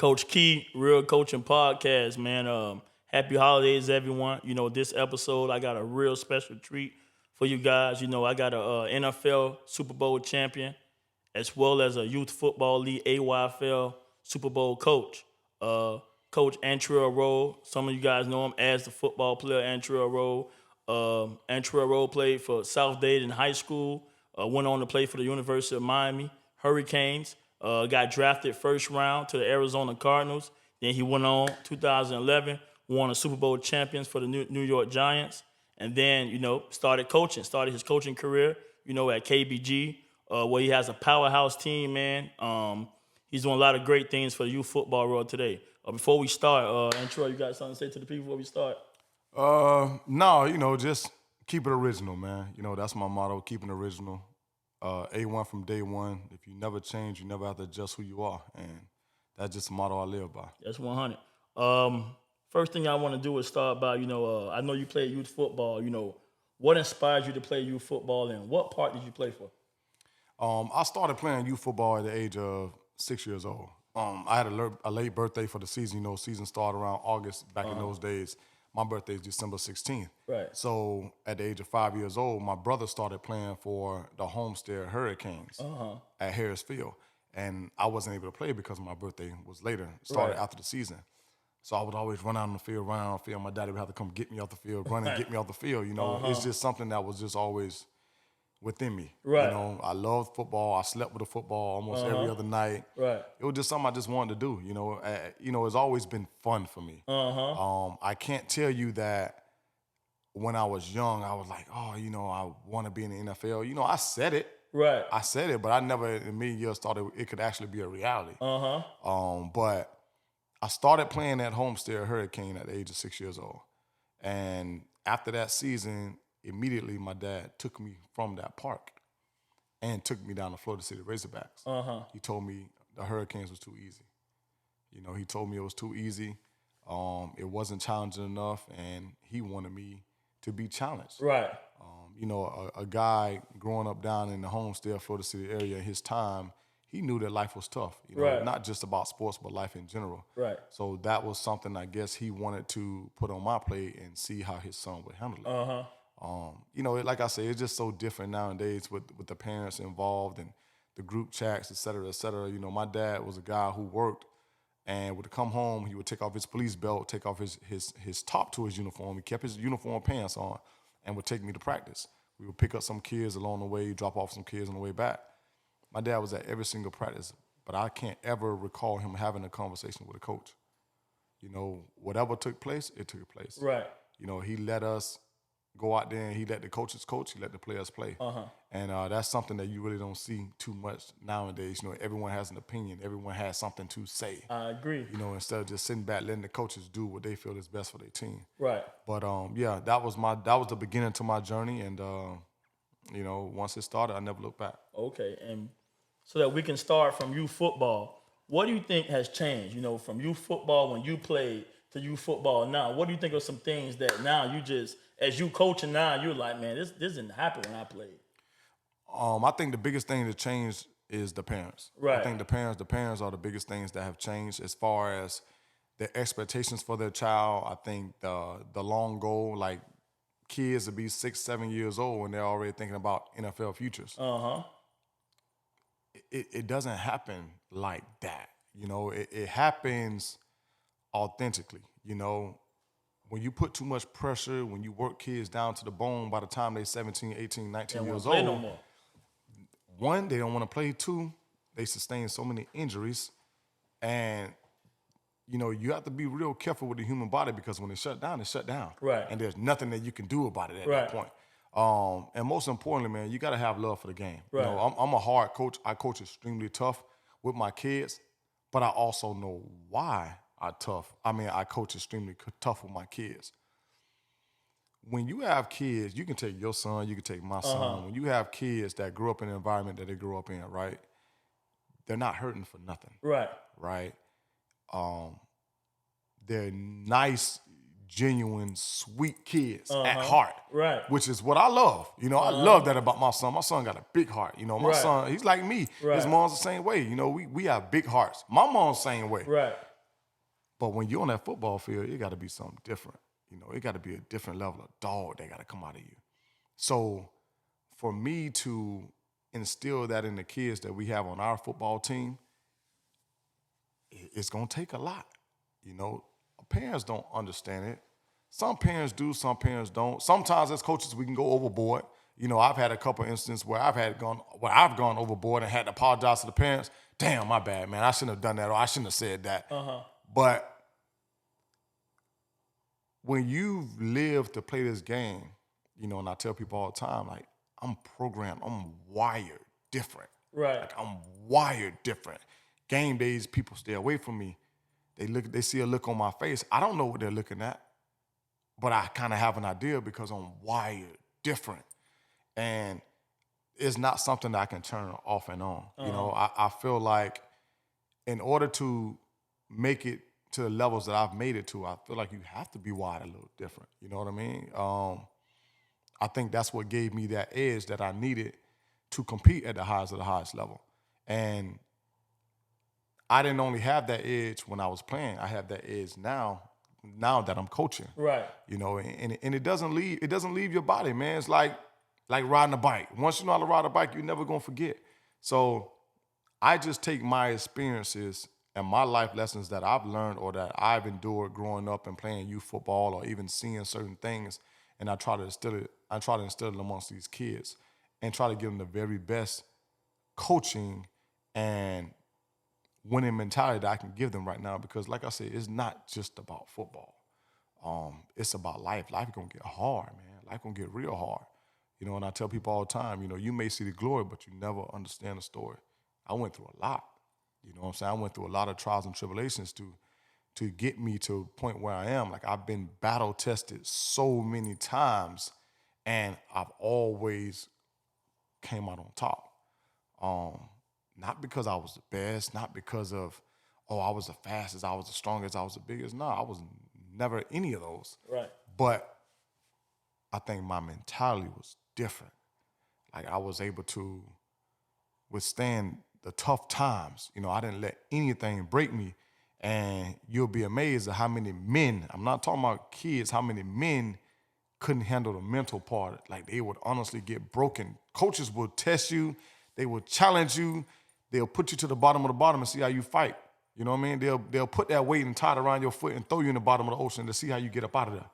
Coach Key, Real Coaching Podcast, man. Happy holidays, everyone. This episode, I got a real special treat for you guys. I got a NFL Super Bowl champion, as well as a Youth Football League AYFL Super Bowl coach. Coach Antrel Rolle. Some of you guys know him as the football player Antrel Rolle. Antrel Rolle played for South Dayton High School. Went on to play for the University of Miami Hurricanes. Got drafted first round to the Arizona Cardinals. Then he went on 2011, won a Super Bowl champions for the New York Giants. And then, started his coaching career, at KBG, where he has a powerhouse team, man. He's doing a lot of great things for the youth football world today. Before we start, Antrel, you got something to say to the people before we start? No, just keep it original, man. That's my motto, keep it original. A1 from day one. If you never change, you never have to adjust who you are. And that's just the motto I live by. That's 100. First thing I want to do is start by, I know you played youth football. What inspired you to play youth football, and what part did you play for? I started playing youth football at the age of 6 years old. I had a late birthday for the season. Season started around August back in those days. My birthday is December 16th. Right. So at the age of 5 years old, my brother started playing for the Homestead Hurricanes at Harris Field. And I wasn't able to play because my birthday was later, started after the season. So I would always run out on the field, run out on the field. My daddy would have to come get me off the field, run and get me off the field. It's just something that was just always within me. Right. I loved football. I slept with the football almost every other night. Right. It was just something I just wanted to do. It's always been fun for me. I can't tell you that when I was young, I was like, I want to be in the NFL. I said it. Right. I said it, but I never in a million years thought it could actually be a reality. But I started playing at Homestead Hurricane at the age of 6 years old. And after that season, immediately my dad took me from that park and took me down to Florida City Razorbacks. He told me the Hurricanes was too easy. He told me it was too easy. It wasn't challenging enough, and he wanted me to be challenged. Right. A guy growing up down in the Homestead, Florida City area in his time, he knew that life was tough. Not just about sports, but life in general. Right. So that was something I guess he wanted to put on my plate and see how his son would handle it. Like I say, it's just so different nowadays with the parents involved and the group chats, et cetera, et cetera. My dad was a guy who worked and would come home, he would take off his police belt, take off his top to his uniform. He kept his uniform pants on and would take me to practice. We would pick up some kids along the way, drop off some kids on the way back. My dad was at every single practice, but I can't ever recall him having a conversation with a coach. Whatever took place, it took place. Right. He let us go out there and he let the coaches coach, he let the players play. And that's something that you really don't see too much nowadays. Everyone has an opinion. Everyone has something to say. I agree. Instead of just sitting back letting the coaches do what they feel is best for their team. Right. But that was the beginning to my journey, and once it started, I never looked back. Okay, and so that we can start from youth football, what do you think has changed? From youth football when you played to youth football now. What do you think of some things that now you just, as you coaching now, you're like, man, this didn't happen when I played? I think the biggest thing that changed is the parents. Right. I think the parents are the biggest things that have changed as far as their expectations for their child. I think the long goal, like kids to be 6, 7 years old and they're already thinking about NFL futures. It doesn't happen like that. It happens authentically. When you put too much pressure, when you work kids down to the bone, by the time they're 17, 18, 19 years old, no more. One, they don't want to play. Two, they sustain so many injuries. And, you have to be real careful with the human body because when it's shut down, it's shut down. Right. And there's nothing that you can do about it at that point. And most importantly, man, you got to have love for the game. Right. I'm a hard coach. I coach extremely tough with my kids, but I also know why I coach extremely tough with my kids. When you have kids, you can take your son, you can take my son. When you have kids that grew up in an environment that they grew up in, right, they're not hurting for nothing. Right. Right? They're nice, genuine, sweet kids at heart. Right. Which is what I love. I love that about my son. My son got a big heart. My son, he's like me. Right. His mom's the same way. We have big hearts. My mom's the same way. Right. But when you're on that football field, it got to be something different. It got to be a different level of dog that got to come out of you. So for me to instill that in the kids that we have on our football team, it's going to take a lot. Parents don't understand it. Some parents do, some parents don't. Sometimes as coaches, we can go overboard. I've had a couple instances where I've gone overboard and had to apologize to the parents. Damn, my bad, man. I shouldn't have done that, or I shouldn't have said that. But when you've lived to play this game, and I tell people all the time, like, I'm programmed, I'm wired different. Right. Like, I'm wired different. Game days, people stay away from me. They see a look on my face. I don't know what they're looking at, but I kind of have an idea because I'm wired different. And it's not something that I can turn off and on. I feel like in order to make it to the levels that I've made it to, I feel like you have to be wired a little different. You know what I mean? I think that's what gave me that edge that I needed to compete at the highest level. And I didn't only have that edge when I was playing. I have that edge now that I'm coaching. Right. And it doesn't leave your body, man. It's like riding a bike. Once you know how to ride a bike, you're never gonna forget. So I just take my experiences and my life lessons that I've learned or that I've endured growing up and playing youth football or even seeing certain things, and I try to instill it amongst these kids and try to give them the very best coaching and winning mentality that I can give them right now, because like I said, it's not just about football. It's about life. Life is gonna get hard, man. Life gonna get real hard. And I tell people all the time, you may see the glory, but you never understand the story. I went through a lot. You know what I'm saying? I went through a lot of trials and tribulations to get me to a point where I am. Like, I've been battle tested so many times, and I've always came out on top. Not because I was the best, not because of, I was the fastest, I was the strongest, I was the biggest. No, I was never any of those. Right. But I think my mentality was different. Like, I was able to withstand the tough times. I didn't let anything break me. And you'll be amazed at how many men, I'm not talking about kids, how many men couldn't handle the mental part. Like, they would honestly get broken. Coaches will test you. They will challenge you. They'll put you to the bottom of the bottom and see how you fight. You know what I mean? They'll put that weight and tie it around your foot and throw you in the bottom of the ocean to see how you get up out of there.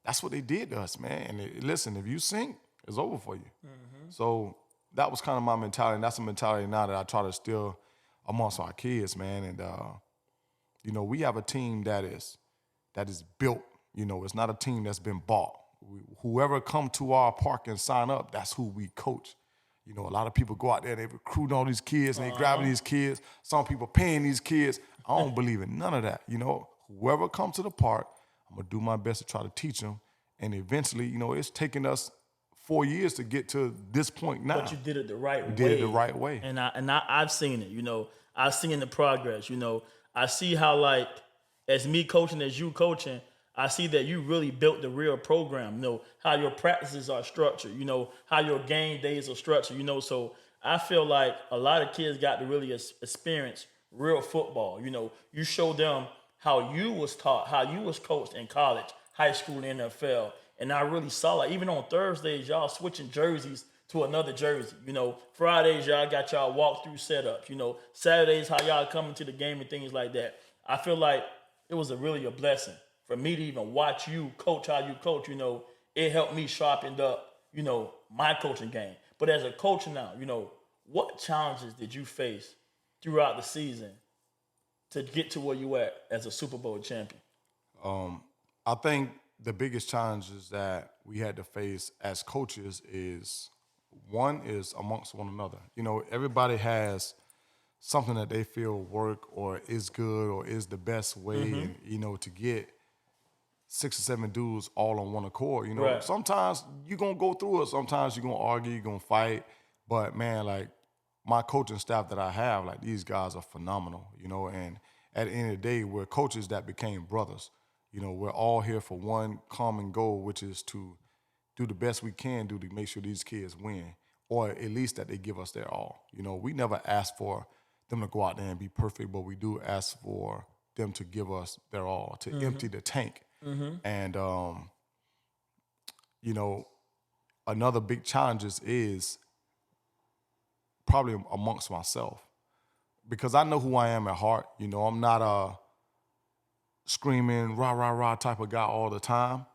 That's what they did to us, man. And listen, if you sink, it's over for you. Mm-hmm. So that was kind of my mentality, and that's a mentality now that I try to still amongst our kids, man. And we have a team that is built. It's not a team that's been bought. Whoever come to our park and sign up, that's who we coach. A lot of people go out there, they recruit all these kids, and they grabbing these kids. Some people paying these kids. I don't believe in none of that. Whoever comes to the park, I'm going to do my best to try to teach them. And eventually, it's taken us 4 years to get to this point now. But you did it the right way. Did it the right way. And I've seen it, I've seen the progress, I see how, like, as me coaching, as you coaching, I see that you really built the real program, how your practices are structured, how your game days are structured, so I feel like a lot of kids got to really experience real football. You show them how you was taught, how you was coached in college, high school, and NFL. And I really saw, like, even on Thursdays, y'all switching jerseys to another jersey. Fridays, y'all got y'all walkthrough setups. Saturdays, how y'all coming to the game and things like that. I feel like it was really a blessing for me to even watch you coach how you coach. It helped me sharpen up, my coaching game. But as a coach now, what challenges did you face throughout the season to get to where you at as a Super Bowl champion? I think the biggest challenges that we had to face as coaches is, one is amongst one another. Everybody has something that they feel work or is good or is the best way, and, to get 6 or 7 dudes all on one accord. Right. Sometimes you're going to go through it. Sometimes you're going to argue, you're going to fight. But, man, like, my coaching staff that I have, like, these guys are phenomenal, and at the end of the day, we're coaches that became brothers. We're all here for one common goal, which is to do the best we can do to make sure these kids win, or at least that they give us their all. We never ask for them to go out there and be perfect, but we do ask for them to give us their all, to empty the tank. And, you know, another big challenge is probably amongst myself, because I know who I am at heart. You know, I'm not a screaming, rah, rah, rah type of guy all the time.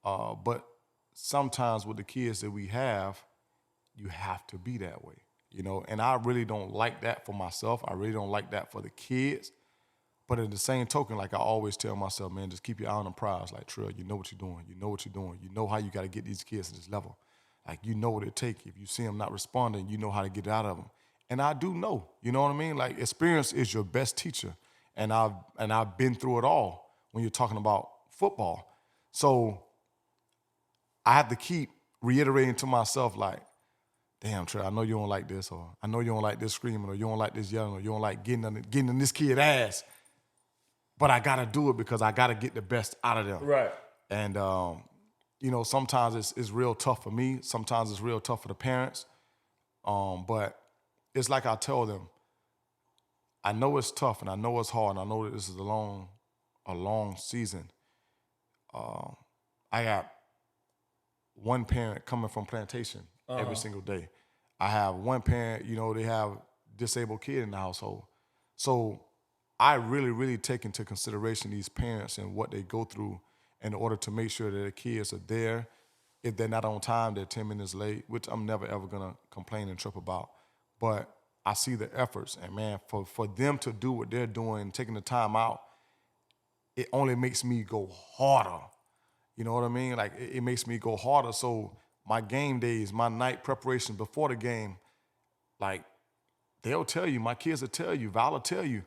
But sometimes with the kids that we have, you have to be that way, you know, and I really don't like that for myself. I really don't like that for the kids. But at the same token, like I always tell myself, man, just keep your eye on the prize. Like, Trill, you know what you're doing. You know what you're doing. You know how you got to get these kids to this level. Like, you know what it takes. If you see them not responding, you know how to get it out of them. And I do know, you know what I mean? Like, experience is your best teacher. And I've been through it all when you're talking about football. So I have to keep reiterating to myself, like, damn, Trey, I know you don't like this, or I know you don't like this screaming, or you don't like this yelling, or you don't like getting in this kid's ass. But I got to do it because I got to get the best out of them. Right. And, you know, sometimes it's real tough for me. Sometimes it's real tough for the parents. But it's like I tell them, I know it's tough and I know it's hard and I know that this is a long season. I got one parent coming from plantation every single day. I have one parent, you know, they have disabled kid in the household. So I really, really take into consideration these parents and what they go through in order to make sure that their kids are there. If they're not on time, they're 10 minutes late, which I'm never, ever going to complain and trip about. But I see the efforts, and, man, for them to do what they're doing, taking the time out, it only makes me go harder. You know what I mean? Like, it makes me go harder. So my game days, my night preparation before the game, like, they'll tell you, my kids will tell you, Val will tell you,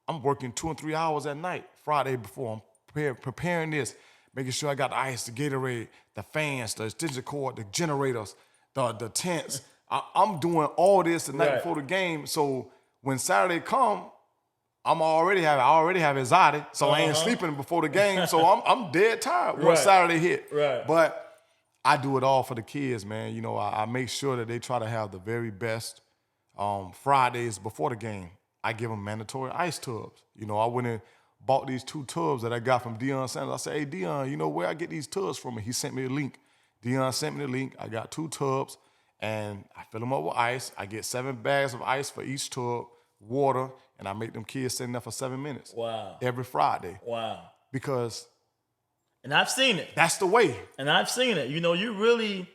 I'm working 2 and 3 hours at night, Friday before. I'm preparing this, making sure I got the ice, the Gatorade, the fans, the extension cord, the generators, the tents. I'm doing all this the night before the game. So when Saturday come, I already have anxiety, so I ain't sleeping before the game. So I'm dead tired once Saturday hit. Right. But I do it all for the kids, man. You know, I make sure that they try to have the very best Fridays before the game. I give them mandatory ice tubs. You know, I went and bought these 2 tubs that I got from Deion Sanders. I said, hey, Deion, you know where I get these tubs from? And he sent me a link. Deion sent me the link. I got 2 tubs, and I fill them up with ice. I get 7 bags of ice for each tub, water, and I make them kids sit in there for 7 minutes. Wow. Every Friday. Wow. Because and I've seen it. That's the way. And I've seen it. You know, you really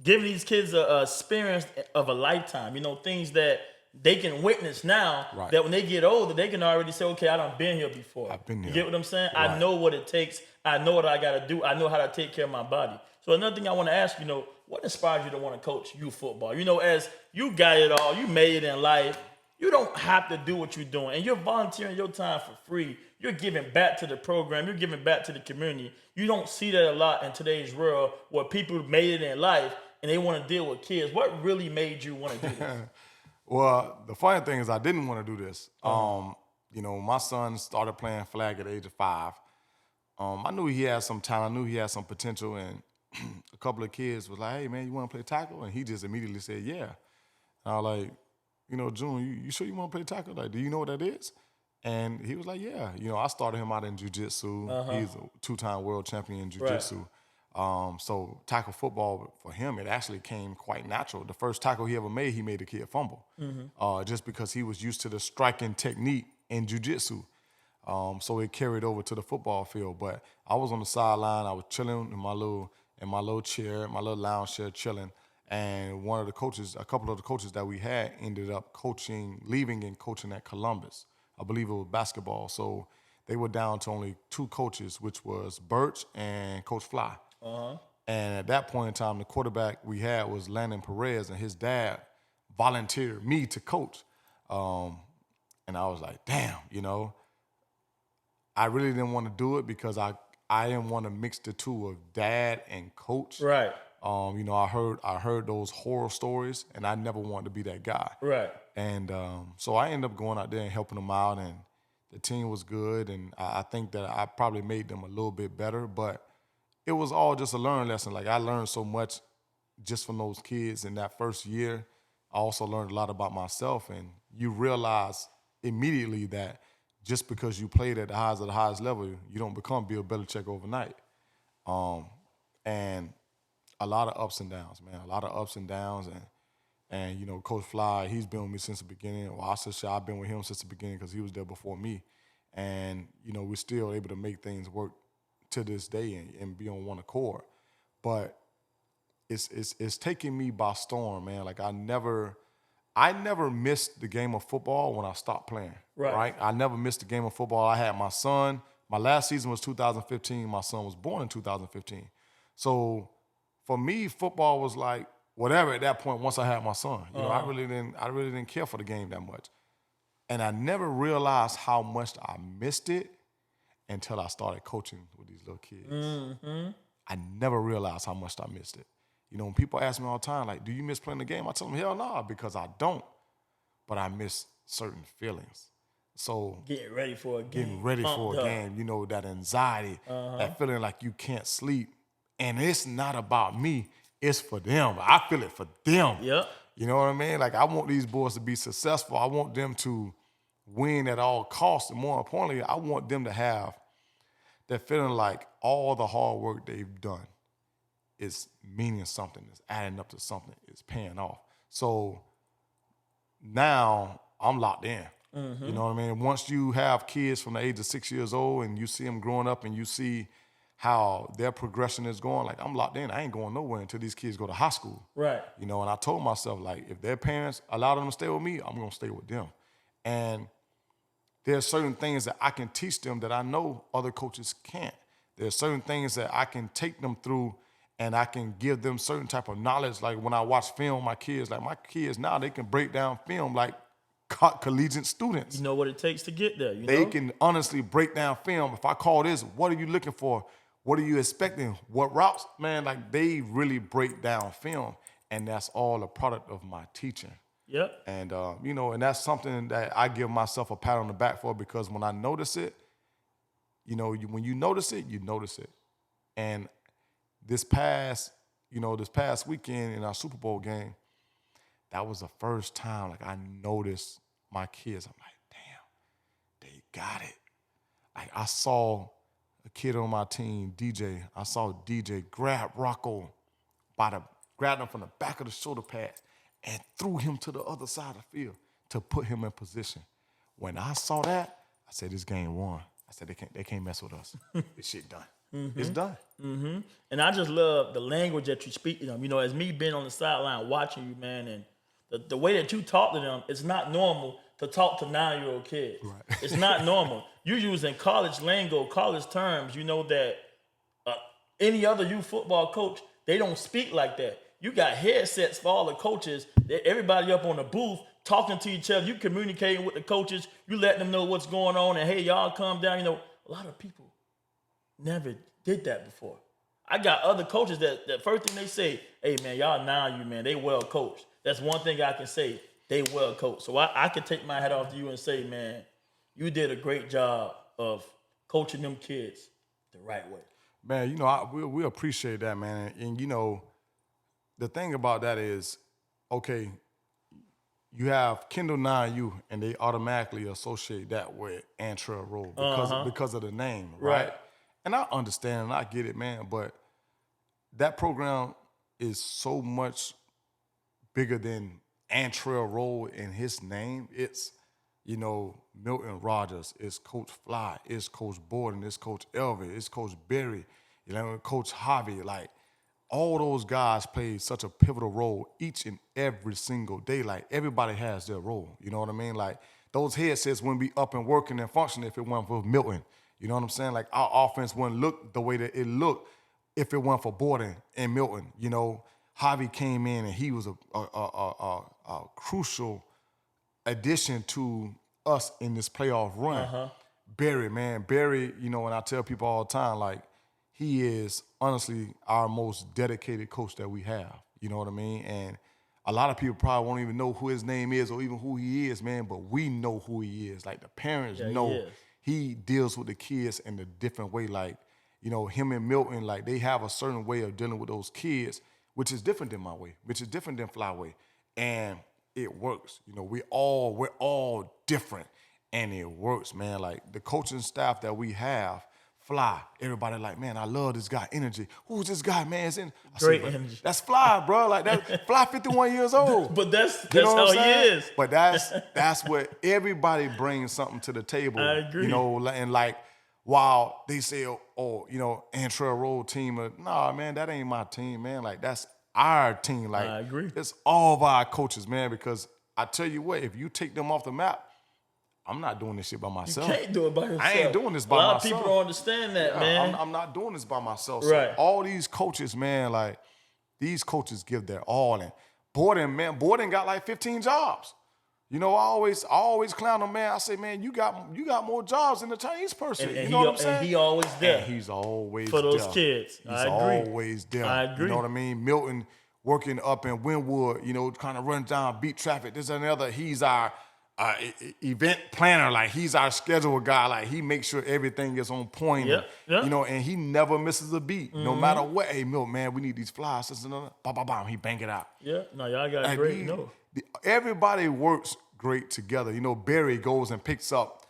giving these kids a experience of a lifetime. You know, things that they can witness now, that when they get older, they can already say, okay, I done been here before. I've been here. You get what I'm saying? Right. I know what it takes. I know what I got to do. I know how to take care of my body. So another thing I want to ask, you know, what inspires you to want to coach youth football? You know, as you got it all, you made it in life, you don't have to do what you're doing. And you're volunteering your time for free. You're giving back to the program. You're giving back to the community. You don't see that a lot in today's world where people made it in life and they want to deal with kids. What really made you want to do this? Well, the funny thing is I didn't want to do this. You know, my son started playing flag at the age of 5. I knew he had some talent. I knew he had some potential. And a couple of kids was like, hey, man, you want to play tackle? And he just immediately said, yeah. And I was like, you know, June, you sure you want to play tackle? Like, do you know what that is? And he was like, yeah. You know, I started him out in jiu-jitsu. He's a 2-time world champion in jiu-jitsu. So tackle football for him, it actually came quite natural. The first tackle he ever made, he made a kid fumble, just because he was used to the striking technique in jiu-jitsu. So it carried over to the football field. But I was on the sideline. I was chilling in my little chair, my little lounge chair, chilling. And one of the coaches, a couple of the coaches that we had, ended up leaving and coaching at Columbus. I believe it was basketball. So they were down to only 2 coaches, which was Birch and Coach Fly. And at that point in time, the quarterback we had was Landon Perez, and his dad volunteered me to coach. And I was like, damn, you know. I really didn't want to do it because I didn't want to mix the two of dad and coach. Right. You know, I heard those horror stories, and I never wanted to be that guy. Right. And so I ended up going out there and helping them out, and the team was good, and I think that I probably made them a little bit better, but it was all just a learning lesson. Like, I learned so much just from those kids in that first year. I also learned a lot about myself, and you realize immediately that just because you played at the highest level, you don't become Bill Belichick overnight. And a lot of ups and downs, man. A lot of ups and downs, and you know, Coach Fly, he's been with me since the beginning. Well, I should say I've been with him since the beginning because he was there before me. And you know, we're still able to make things work to this day and be on one accord. But it's taking me by storm, man. Like I never missed the game of football when I stopped playing. Right? I never missed the game of football. I had my son. My last season was 2015. My son was born in 2015. So for me, football was like whatever at that point. Once I had my son, you know, I really didn't care for the game that much, and I never realized how much I missed it until I started coaching with these little kids. Mm-hmm. I never realized how much I missed it. You know, when people ask me all the time, like, do you miss playing the game? I tell them, hell no, because I don't. But I miss certain feelings. So getting ready for a game, you know, that anxiety, that feeling like you can't sleep. And it's not about me, it's for them. I feel it for them. Yep. You know what I mean? Like, I want these boys to be successful. I want them to win at all costs. And more importantly, I want them to have that feeling like all the hard work they've done is meaning something, is adding up to something, is paying off. So now I'm locked in. Mm-hmm. You know what I mean? Once you have kids from the age of 6 years old and you see them growing up and you see how their progression is going, like I'm locked in. I ain't going nowhere until these kids go to high school. Right. You know, and I told myself, like, if their parents allow them to stay with me, I'm going to stay with them. And there's certain things that I can teach them that I know other coaches can't. There's certain things that I can take them through and I can give them certain type of knowledge. Like when I watch film, my kids now, they can break down film like collegiate students. You know what it takes to get there. They can honestly break down film. If I call this, what are you looking for? What are you expecting? What routes? Man, like they really break down film. And that's all a product of my teaching. Yep. And, you know, and that's something that I give myself a pat on the back for because when I notice it, you know, when you notice it, you notice it. And this past weekend in our Super Bowl game, that was the first time like I noticed my kids. I'm like, damn, they got it. Like I saw a kid on my team, DJ. I saw DJ grab Rocco grabbed him from the back of the shoulder pads and threw him to the other side of the field to put him in position. When I saw that, I said, this game won. I said, they can't mess with us. This shit done. Mm-hmm. It's done. Mm-hmm. And I just love the language that you speak to them. You know, as me being on the sideline watching you, man, and the way that you talk to them, it's not normal to talk to 9-year-old kids. Right. It's not normal. You're using college lingo, college terms. You know that any other youth football coach, they don't speak like that. You got headsets for all the coaches. Everybody up on the booth talking to each other. You communicating with the coaches. You letting them know what's going on. And, hey, y'all calm down. You know, a lot of people never did that before. I got other coaches that the first thing they say, hey, man, y'all man, they well coached. That's one thing I can say. They well coached. So I can take my hat off to you and say, man, you did a great job of coaching them kids the right way. Man, you know, we appreciate that, man. And, you know, the thing about that is, okay, you have Kendall 9U, and they automatically associate that with Antrel Rolle because of the name, right? And I understand and I get it, man, but that program is so much bigger than Antrel Rolle in his name. It's, you know, Milton Rogers, it's Coach Fly, it's Coach Borden, it's Coach Elvie, it's Coach Berry, you know, Coach Harvey. Like, all those guys played such a pivotal role each and every single day. Like, everybody has their role, you know what I mean? Like, those headsets wouldn't be up and working and functioning if it weren't for Milton. You know what I'm saying? Like, our offense wouldn't look the way that it looked if it weren't for Borden and Milton. You know, Harvey came in and he was a crucial addition to us in this playoff run. Barry, you know, and I tell people all the time, like, he is honestly our most dedicated coach that we have. You know what I mean? And a lot of people probably won't even know who his name is or even who he is, man, but we know who he is. Like, the parents know he deals with the kids in a different way. Like, you know, him and Milton, like, they have a certain way of dealing with those kids, which is different than my way, which is different than Flyway. And it works. You know, we're all different. and it works, man. Like the coaching staff that we have, Fly. Everybody like, man, I love this guy. Energy. Who's this guy, man? Great energy. That's Fly, bro. Like that. Fly, 51 years old. But that's you know how he is. But that's what everybody brings something to the table. I agree. You know, and like while they say, oh, you know, Antrel Rolle team, nah, man, that ain't my team, man. Like that's our team. Like I agree. It's all of our coaches, man. Because I tell you what, if you take them off the map, I'm not doing this shit by myself. You can't do it by yourself. I ain't doing this by myself. A lot of people don't understand that, man. I'm not doing this by myself. Right. So all these coaches, man, like these coaches give their all. And Borden got like 15 jobs. You know, I always clown him, man. I say, man, you got more jobs than the Chinese person. And you know what I'm saying? And he always there. And he's always for those there. kids. He's I agree. always there. I agree. You know what I mean? Milton working up in Wynwood, you know, kind of run down, beat traffic, this and the other. He's our event planner. Like, he's our schedule guy. Like, he makes sure everything is on point. Yep. You know, and he never misses a beat. No matter what. Hey, Milton, man, we need these flyers. This and another. Bam, bam, bam. He bang it out. Yeah. No, y'all got great. Everybody works great together. You know, Barry goes and picks up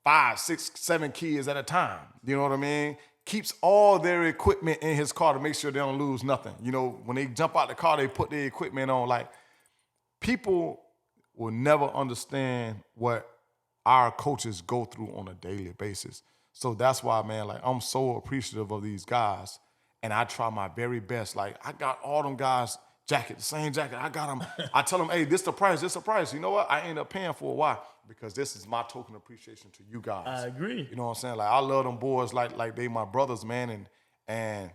5, 6, 7 kids at a time. You know what I mean? Keeps all their equipment in his car to make sure they don't lose nothing. You know, when they jump out the car, they put their equipment on. Like, people will never understand what our coaches go through on a daily basis. So that's why, man, like, I'm so appreciative of these guys, and I try my very best. Like, I got all them guys jacket, the same jacket. I got them. I tell them, hey, this the price. You know what? I end up paying for it. Why? Because this is my token of appreciation to you guys. I agree. You know what I'm saying? Like, I love them boys like they my brothers, man, and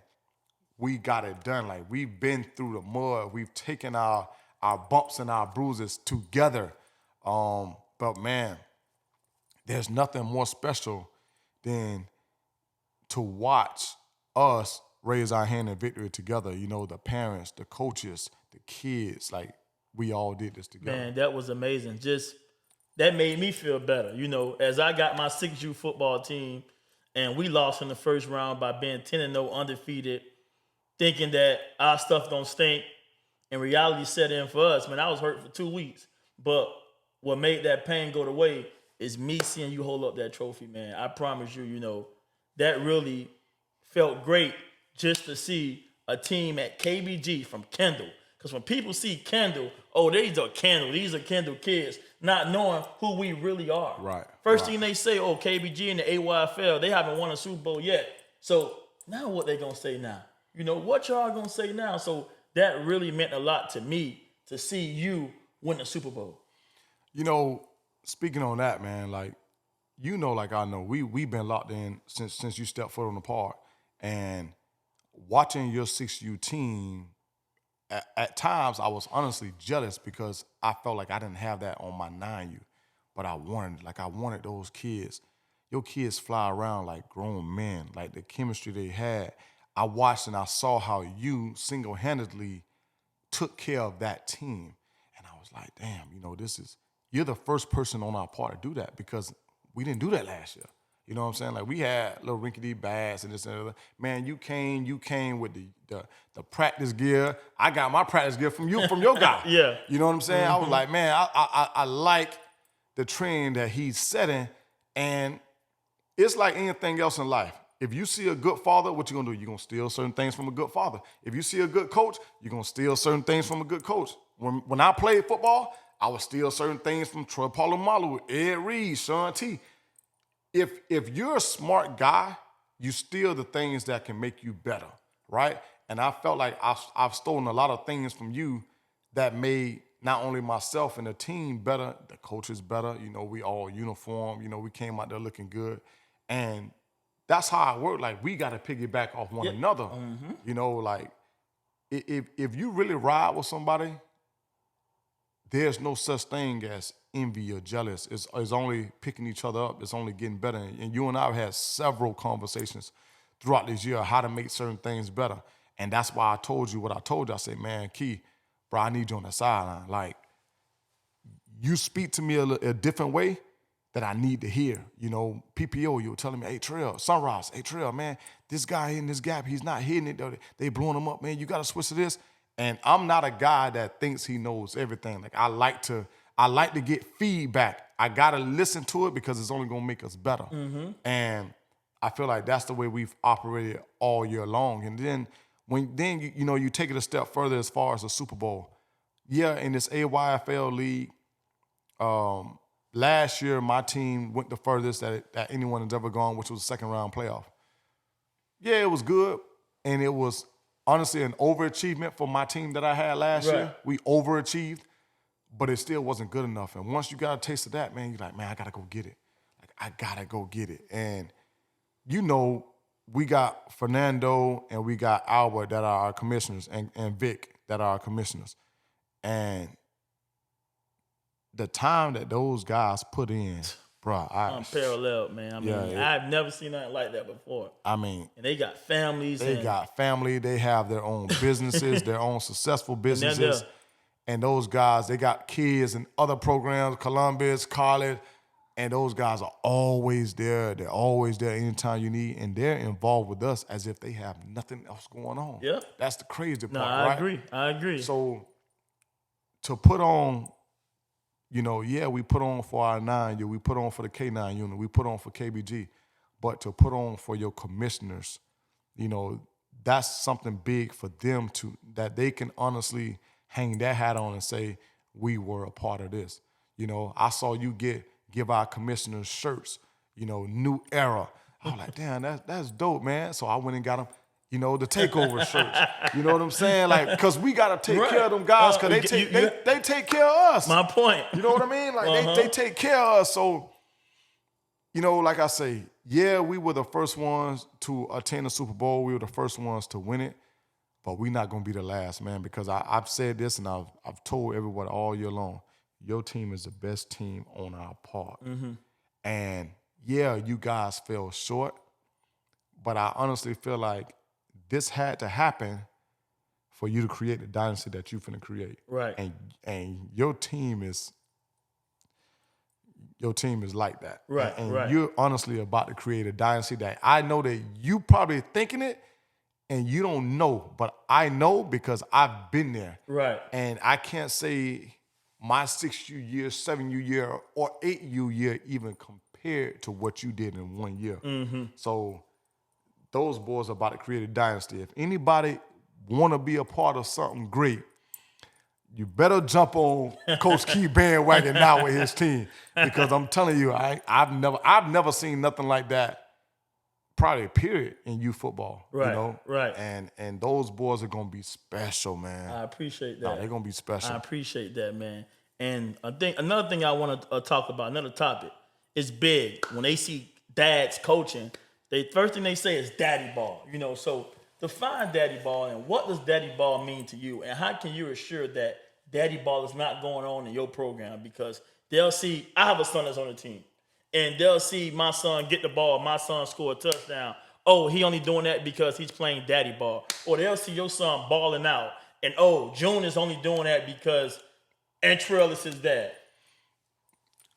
we got it done. Like, we've been through the mud. We've taken our bumps and our bruises together. But man, there's nothing more special than to watch us raise our hand in victory together. You know, the parents, the coaches, the kids, like, we all did this together. Man, that was amazing. Just, that made me feel better. You know, as I got my 6U football team and we lost in the first round by being 10-0 undefeated, thinking that our stuff don't stink, and reality set in for us. Man, I was hurt for 2 weeks. But what made that pain go away is me seeing you hold up that trophy, man. I promise you, you know, that really felt great just to see a team at KBG from Kendall. Because when people see Kendall, oh, these are Kendall kids, not knowing who we really are. Right. First thing they say, oh, KBG and the AYFL, they haven't won a Super Bowl yet. So now what they going to say now? You know, what y'all going to say now? So that really meant a lot to me to see you win the Super Bowl. You know, speaking on that, man, like, you know, like I know, we've been locked in since you stepped foot on the park. And watching your 6U team, at times I was honestly jealous because I felt like I didn't have that on my 9U. But I wanted those kids. Your kids fly around like grown men, like the chemistry they had. I watched and I saw how you single-handedly took care of that team. And I was like, damn, you know, you're the first person on our part to do that because we didn't do that last year. You know what I'm saying? Like, we had little rinkety bags and this and that. Man, you came with the practice gear. I got my practice gear from your guy. Yeah. You know what I'm saying? I was like, man, I like the trend that he's setting. And it's like anything else in life. If you see a good father, what you gonna do? You're gonna steal certain things from a good father. If you see a good coach, you're gonna steal certain things from a good coach. When I played football, I would steal certain things from Troy Polamalu, Ed Reed, Sean T. If you're a smart guy, you steal the things that can make you better, right? And I felt like I've stolen a lot of things from you that made not only myself and the team better, the coaches better. You know, we all uniform. You know, we came out there looking good. And that's how it worked. Like, we got to piggyback off one another. Mm-hmm. You know, like, if you really ride with somebody, there's no such thing as envy or jealous. It's only picking each other up. It's only getting better. And you and I have had several conversations throughout this year how to make certain things better. And that's why I told you what I told you. I said, man, Key, bro, I need you on the sideline. Like, you speak to me a different way that I need to hear. You know, PPO, you were telling me, hey, Trell, Sunrise, hey, Trell, man, this guy in this gap, he's not hitting it. They blowing him up, man. You got to switch to this. And I'm not a guy that thinks he knows everything. Like, I like to get feedback I gotta listen to it because it's only gonna make us better. And I feel like that's the way we've operated all year long. And then you take it a step further as far as the Super Bowl. Yeah, in this AYFL league, last year my team went the furthest that anyone has ever gone, which was a second round playoff. Yeah, it was good, and it was honestly an overachievement for my team that I had last year. We overachieved, but it still wasn't good enough. And once you got a taste of that, man, you're like, man, I gotta go get it. Like, I gotta go get it. And we got Fernando and we got Albert that are our commissioners, and Vic that are our commissioners. And the time that those guys put in, bro, unparalleled, man. I mean, I've never seen nothing like that before. I mean, and they got families. They got family. They have their own businesses, their own successful businesses. And those guys, they got kids in other programs, Columbus, college, and those guys are always there. They're always there anytime you need, and they're involved with us as if they have nothing else going on. Yeah, that's the crazy part, right? I agree. So to put on, we put on for our 9U, we put on for the K9 unit, we put on for KBG, but to put on for your commissioners, that's something big for them that they can honestly hang their hat on and say, we were a part of this. I saw you give our commissioners shirts, new era. I was like, damn, that's dope, man. So I went and got them, the takeover shirts. You know what I'm saying? Like, because we got to take care of them guys because they take care of us. My point. You know what I mean? Like, they take care of us. So, like I say, yeah, we were the first ones to attend the Super Bowl. We were the first ones to win it. But we're not going to be the last, man, because I've said this and I've told everyone all year long, your team is the best team on our part. And, yeah, you guys fell short, but I honestly feel like this had to happen for you to create the dynasty that you're finna create. Right. And your team is like that. Right, and you're honestly about to create a dynasty that I know that you probably thinking it, and you don't know, but I know because I've been there. Right. And I can't say my 6U year, 7U year, or 8U year even compared to what you did in 1 year. So those boys are about to create a dynasty. If anybody want to be a part of something great, you better jump on Coach Key bandwagon now with his team, because I'm telling you, I've never seen nothing like that. Probably period in youth football, right? Right. And those boys are gonna be special, man. I appreciate that. They're gonna be special. I appreciate that, man. And I think another thing I want to talk about, another topic, is big. When they see dads coaching, first thing they say is daddy ball. So define daddy ball, and what does daddy ball mean to you, and how can you assure that daddy ball is not going on in your program? Because they'll see, I have a son that's on the team, and they'll see my son get the ball, my son score a touchdown. Oh, he only doing that because he's playing daddy ball. Or they'll see your son balling out, and June is only doing that because Antrel is his dad.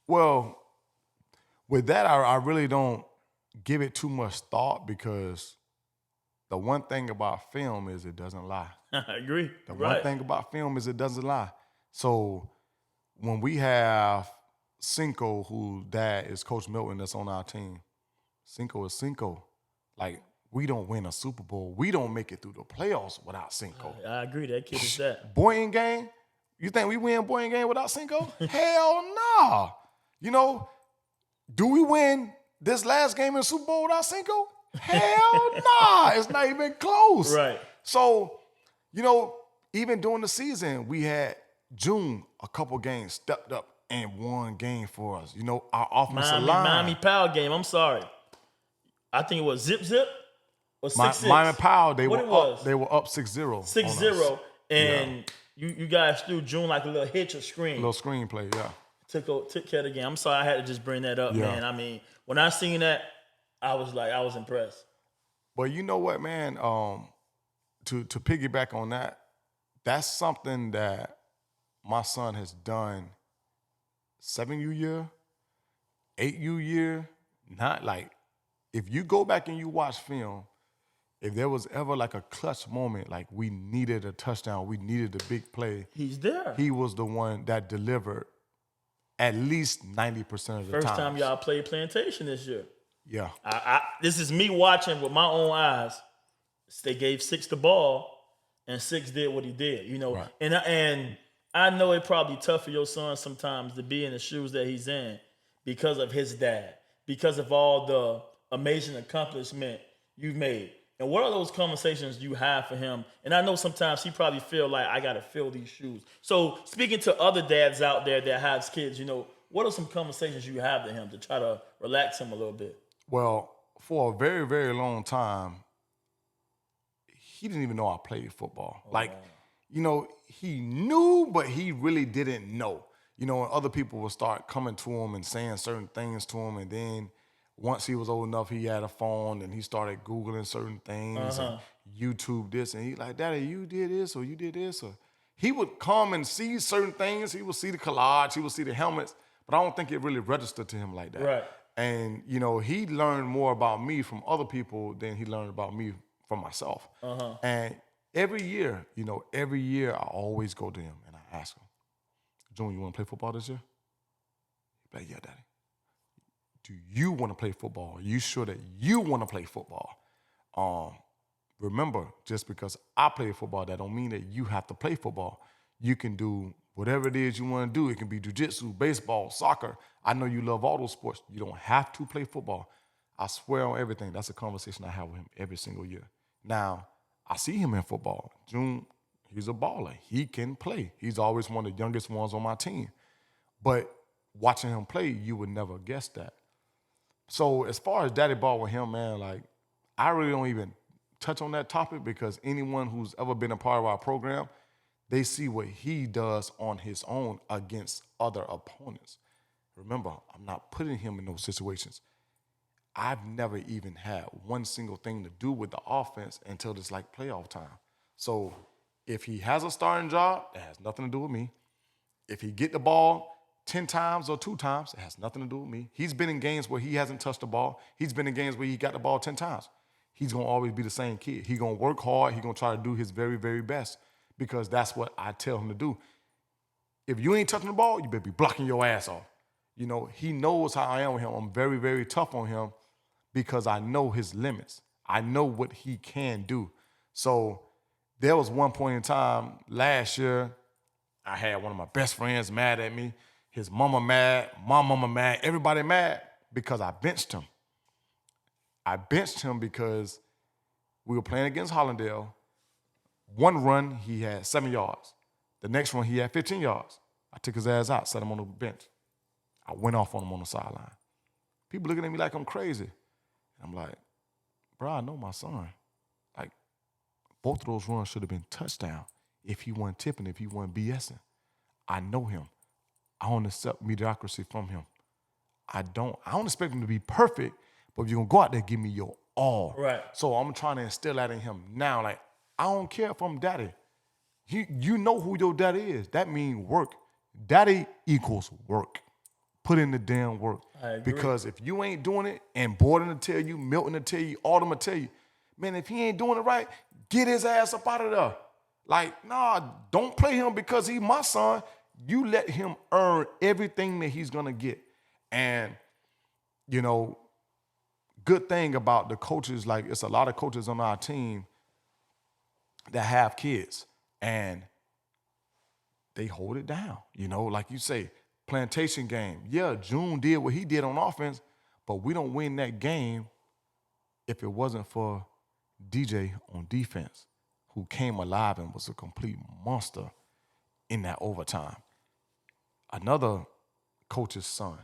Well, with that, I really don't give it too much thought, because the one thing about film is it doesn't lie. I agree. The one thing about film is it doesn't lie. So when we have Cinco, whose dad is Coach Milton, that's on our team, Cinco is Cinco. Like, we don't win a Super Bowl. We don't make it through the playoffs without Cinco. I agree. That kid is that. Boying game? You think we win Boying game without Cinco? Hell nah. Do we win this last game in the Super Bowl without Cinco? Hell nah. It's not even close. Right. So, even during the season, we had June, a couple games, stepped up and won game for us. Our offensive line. Miami Powell game, I'm sorry. I think it was zip or 6-6. Miami Powell, they were up 6-0. 6-0, and you guys threw June like a little hitch or screen. A little screen play, yeah. Took care of the game. I'm sorry, I had to just bring that up, man. I mean, when I seen that, I was impressed. But you know what, man? To piggyback on that, that's something that my son has done 7U year, 8U year. Not like, if you go back and you watch film, if there was ever like a clutch moment, like we needed a touchdown, we needed a big play, he's there. He was the one that delivered at least 90% of the First time. time y'all played Plantation this year. Yeah. This is me watching with my own eyes. They gave Six the ball, and Six did what he did. Right. And I know it probably tough for your son sometimes to be in the shoes that he's in because of his dad, because of all the amazing accomplishment you've made. And what are those conversations you have for him? And I know sometimes he probably feel like I gotta fill these shoes. So speaking to other dads out there that have kids, what are some conversations you have to him to try to relax him a little bit? Well, for a very, very long time, he didn't even know I played football. He knew, but he really didn't know. Other people would start coming to him and saying certain things to him, and then once he was old enough, he had a phone and he started Googling certain things and YouTube this, and he like, Daddy, you did this or you did this, or he would come and see certain things. He would see the collage, he would see the helmets, but I don't think it really registered to him like that. Right. And he learned more about me from other people than he learned about me from myself. And every year I always go to him and I ask him, June, you want to play football this year? He'd be like, yeah, Daddy. Do you want to play football? Are you sure that you want to play football? Remember, just because I play football, that don't mean that you have to play football. You can do whatever it is you want to do. It can be jiu-jitsu, baseball, soccer. I know you love all those sports. You don't have to play football. I swear on everything. That's a conversation I have with him every single year. Now, I see him in football. June, he's a baller. He can play. He's always one of the youngest ones on my team. But watching him play, you would never guess that. So as far as daddy ball with him, man, like, I really don't even touch on that topic because anyone who's ever been a part of our program, they see what he does on his own against other opponents. Remember, I'm not putting him in those situations. I've never even had one single thing to do with the offense until it's like playoff time. So if he has a starting job, it has nothing to do with me. If he get the ball 10 times or 2 times, it has nothing to do with me. He's been in games where he hasn't touched the ball. He's been in games where he got the ball 10 times. He's going to always be the same kid. He's going to work hard. He's going to try to do his very, very best because that's what I tell him to do. If you ain't touching the ball, you better be blocking your ass off. He knows how I am with him. I'm very, very tough on him because I know his limits. I know what he can do. So there was one point in time last year, I had one of my best friends mad at me. His mama mad, my mama mad, everybody mad because I benched him. I benched him because we were playing against Hollandale. One run, he had 7 yards. The next one, he had 15 yards. I took his ass out, set him on the bench. I went off on him on the sideline. People looking at me like I'm crazy. I'm like, bro, I know my son. Like, both of those runs should have been touchdown if he wasn't tipping, if he wasn't BSing. I know him. I don't accept mediocrity from him. I don't expect him to be perfect, but if you're going to go out there, give me your all. Right. So I'm trying to instill that in him now. Like, I don't care if I'm daddy. You know who your daddy is. That means work. Daddy equals work. Put in the damn work. I agree. Because if you ain't doing it, and Borden will tell you, Milton will tell you, Autumn will tell you, man, if he ain't doing it right, get his ass up out of there. Like, nah, don't play him because he's my son. You let him earn everything that he's going to get. And, good thing about the coaches, like it's a lot of coaches on our team that have kids and they hold it down. Like you say, plantation game. Yeah, June did what he did on offense, but we don't win that game if it wasn't for DJ on defense, who came alive and was a complete monster in that overtime. Another coach's son,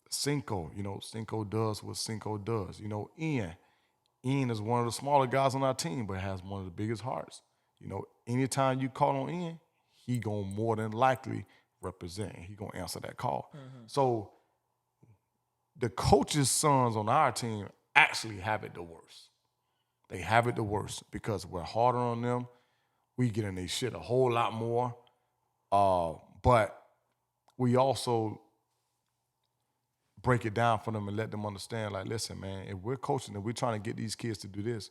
Cinco, Cinco does what Cinco does. Ian is one of the smaller guys on our team, but has one of the biggest hearts. Anytime you call on Ian, he gonna more than likely represent. He gonna answer that call. Mm-hmm. So the coaches' sons on our team actually have it the worst. They have it the worst because we're harder on them. We get in their shit a whole lot more. But we also break it down for them and let them understand, like, listen, man, if we're coaching and we're trying to get these kids to do this,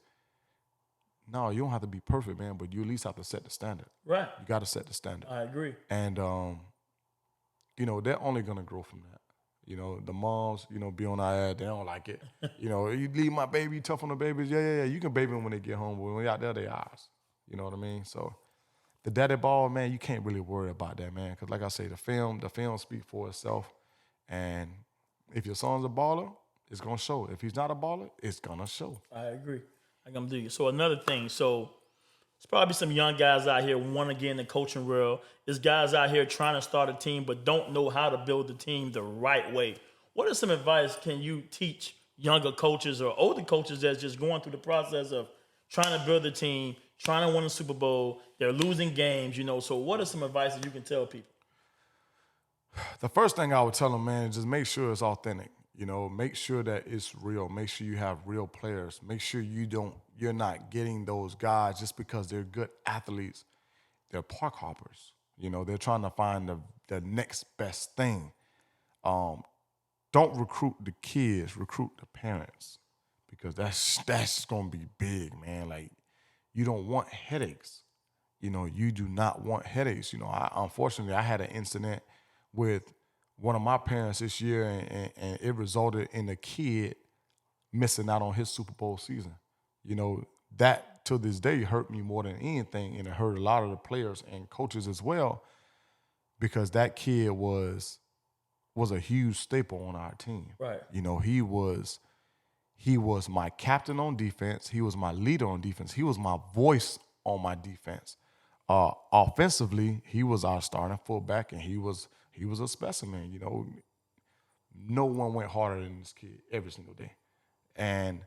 No, you don't have to be perfect, man, but you at least have to set the standard. Right. You got to set the standard. I agree. And, they're only going to grow from that. The moms, be on our ad, they don't like it. You leave my baby tough on the babies. Yeah. You can baby them when they get home, but when they're out there, they ours. You know what I mean? So the daddy ball, man, you can't really worry about that, man. Because like I say, the film speaks for itself. And if your son's a baller, it's going to show. If he's not a baller, it's going to show. I agree. I'm going to do you. So another thing, there's probably some young guys out here want to get in the coaching world. There's guys out here trying to start a team but don't know how to build the team the right way. What are some advice can you teach younger coaches or older coaches that's just going through the process of trying to build a team, trying to win a Super Bowl? They're losing games, So what are some advice that you can tell people? The first thing I would tell them, man, is just make sure it's authentic. Make sure that it's real. Make sure you have real players. Make sure you're not getting those guys just because they're good athletes. They're park hoppers. They're trying to find the next best thing. Don't recruit the kids, recruit the parents, because that's gonna be big, man. Like, you don't want headaches. You do not want headaches. Unfortunately, I had an incident with one of my parents this year, and it resulted in a kid missing out on his Super Bowl season. That to this day hurt me more than anything, and it hurt a lot of the players and coaches as well, because that kid was a huge staple on our team. Right. He was my captain on defense. He was my leader on defense. He was my voice on my defense. Offensively, he was our starting fullback, and he was a specimen. No one went harder than this kid every single day. And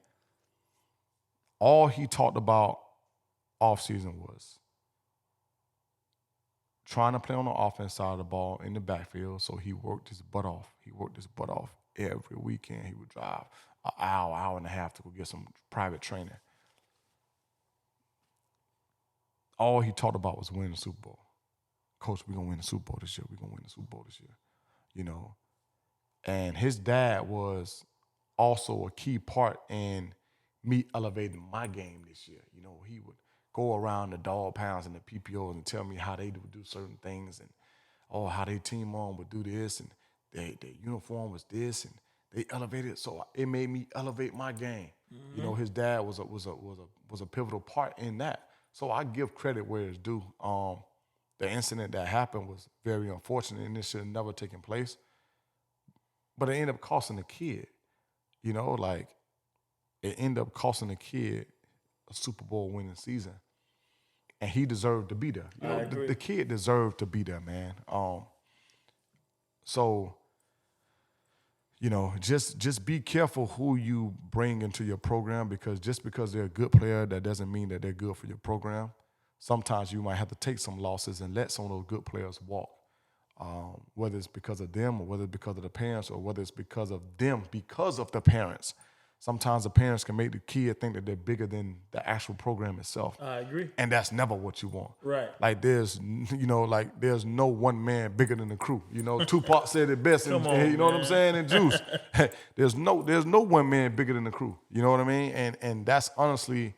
all he talked about offseason was trying to play on the offense side of the ball in the backfield. So he worked his butt off. Every weekend. He would drive an hour and a half to go get some private training. All he talked about was winning the Super Bowl. Coach, we're going to win the Super Bowl this year. And his dad was also a key part in me elevating my game this year. He would go around the dog pounds and the PPOs and tell me how they would do certain things, and how their team on would do this, and their uniform was this, and they elevated it. So it made me elevate my game. Mm-hmm. His dad was a pivotal part in that. So I give credit where it's due. The incident that happened was very unfortunate, and it should have never taken place. But it ended up costing the kid. It ended up costing the kid a Super Bowl winning season. And he deserved to be there. The kid deserved to be there, man. Just be careful who you bring into your program, because just because they're a good player, that doesn't mean that they're good for your program. Sometimes you might have to take some losses and let some of those good players walk, whether it's because of them or whether it's because of the parents or whether it's because of them because of the parents. Sometimes the parents can make the kid think that they're bigger than the actual program itself. I agree. And that's never what you want. Right. Like there's no one man bigger than the crew. Tupac said it best, and on, you know what I'm saying, and Juice. There's no one man bigger than the crew. You know what I mean? And that's honestly,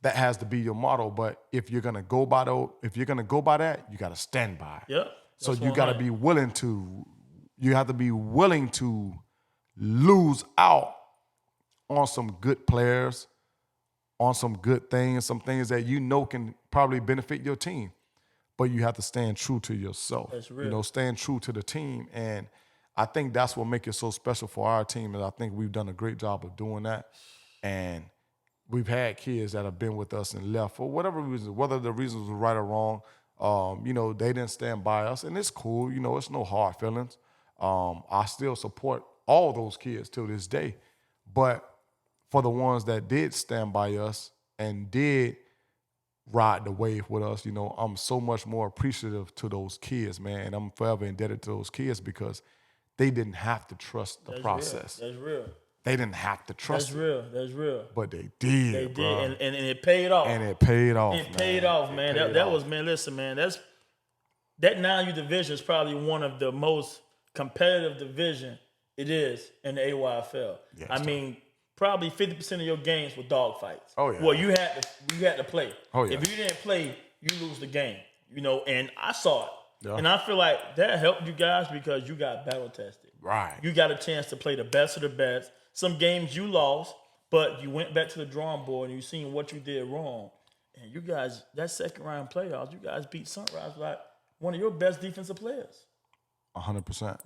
that has to be your motto. But if you're gonna go by that, you gotta stand by it. Yep. So you gotta be willing to. You have to be willing to lose out on some good players, on some good things, some things that can probably benefit your team. But you have to stand true to yourself. That's real. Stand true to the team. And I think that's what makes it so special for our team, and I think we've done a great job of doing that. And we've had kids that have been with us and left for whatever reason, whether the reasons were right or wrong. They didn't stand by us, and it's cool. It's no hard feelings. I still support all those kids till this day. But for the ones that did stand by us and did ride the wave with us, I'm so much more appreciative to those kids, man. And I'm forever indebted to those kids because they didn't have to trust the process. That's real. They didn't have to trust it. That's real. But they did. They bro. did, and it paid off. It paid off, man. That was, man, listen, man, that 9U division is probably one of the most competitive division it is in the AYFL. Yes, I mean, probably 50% of your games were dog fights. Oh, yeah. Well, you had to play. Oh, yeah. If you didn't play, you lose the game. And I saw it. Yeah. And I feel like that helped you guys because you got battle tested. Right. You got a chance to play the best of the best. Some games you lost, but you went back to the drawing board and you seen what you did wrong. And you guys, that second round playoffs, you guys beat Sunrise like one of your best defensive players. 100%.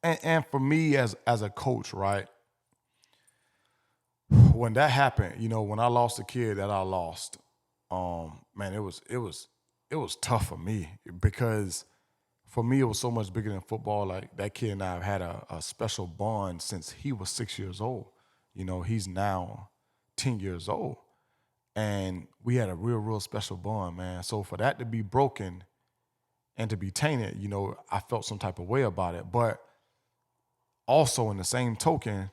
And for me as a coach, right? When that happened, when I lost a kid that I lost, man, it was tough for me because for me it was so much bigger than football. Like that kid and I have had a special bond since he was 6 years old. He's now 10 years old. And we had a real special bond, man. So for that to be broken and to be tainted, I felt some type of way about it. But also in the same token,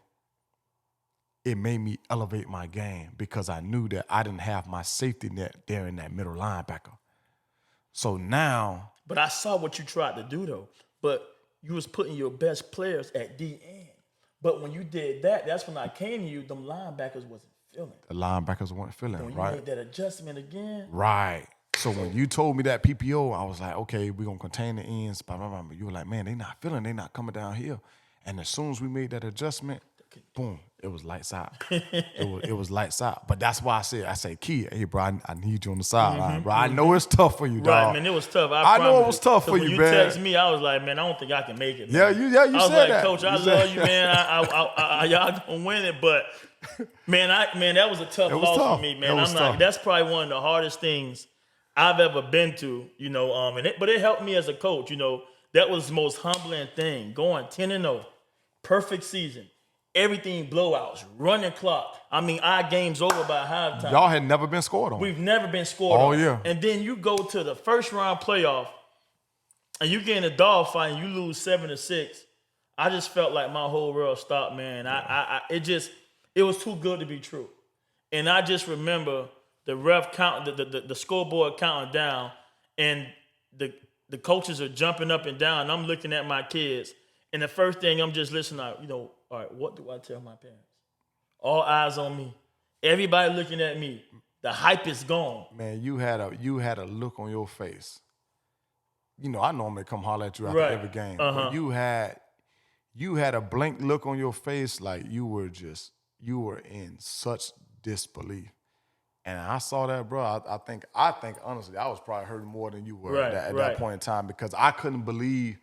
it made me elevate my game because I knew that I didn't have my safety net there in that middle linebacker. So now... But I saw what you tried to do, though. But you was putting your best players at the end. But when you did that, that's when I came to you, them linebackers wasn't feeling. The linebackers weren't feeling, when right? You made that adjustment again. Right. So when you told me that PPO, I was like, okay, we're going to contain the ends. But you were like, man, they not feeling, they not coming down here. And as soon as we made that adjustment, boom, it was lights out. it was lights out. But that's why I said, Key, hey, bro, I need you on the sideline, bro. I know it's tough for you, dog. Right, man, it was tough. I know it was tough for you, man. When you text me, I was like, man, I don't think I can make it, man. Yeah, you said that. I was like, Coach, I love you, man. Y'all gonna win it, but man, that was a tough loss for me, man. That's probably one of the hardest things I've ever been to, but it helped me as a coach, That was the most humbling thing. Going 10-0, perfect season. Everything blowouts, running clock. I mean, our game's over by halftime. Y'all had never been scored on. We've never been scored on. Oh, yeah. And then you go to the first round playoff, and you get in a dogfight and you lose 7-6. I just felt like my whole world stopped, man. It was too good to be true. And I just remember the ref count, the scoreboard counting down, and the coaches are jumping up and down. And I'm looking at my kids, and the first thing I'm just listening to, all right, what do I tell my parents? All eyes on me. Everybody looking at me. The hype is gone. Man, you had a look on your face. I normally come holler at you after every game. But you had a blank look on your face like you were in such disbelief. And I saw that, bro. I think honestly, I was probably hurting more than you were at that point in time because I couldn't believe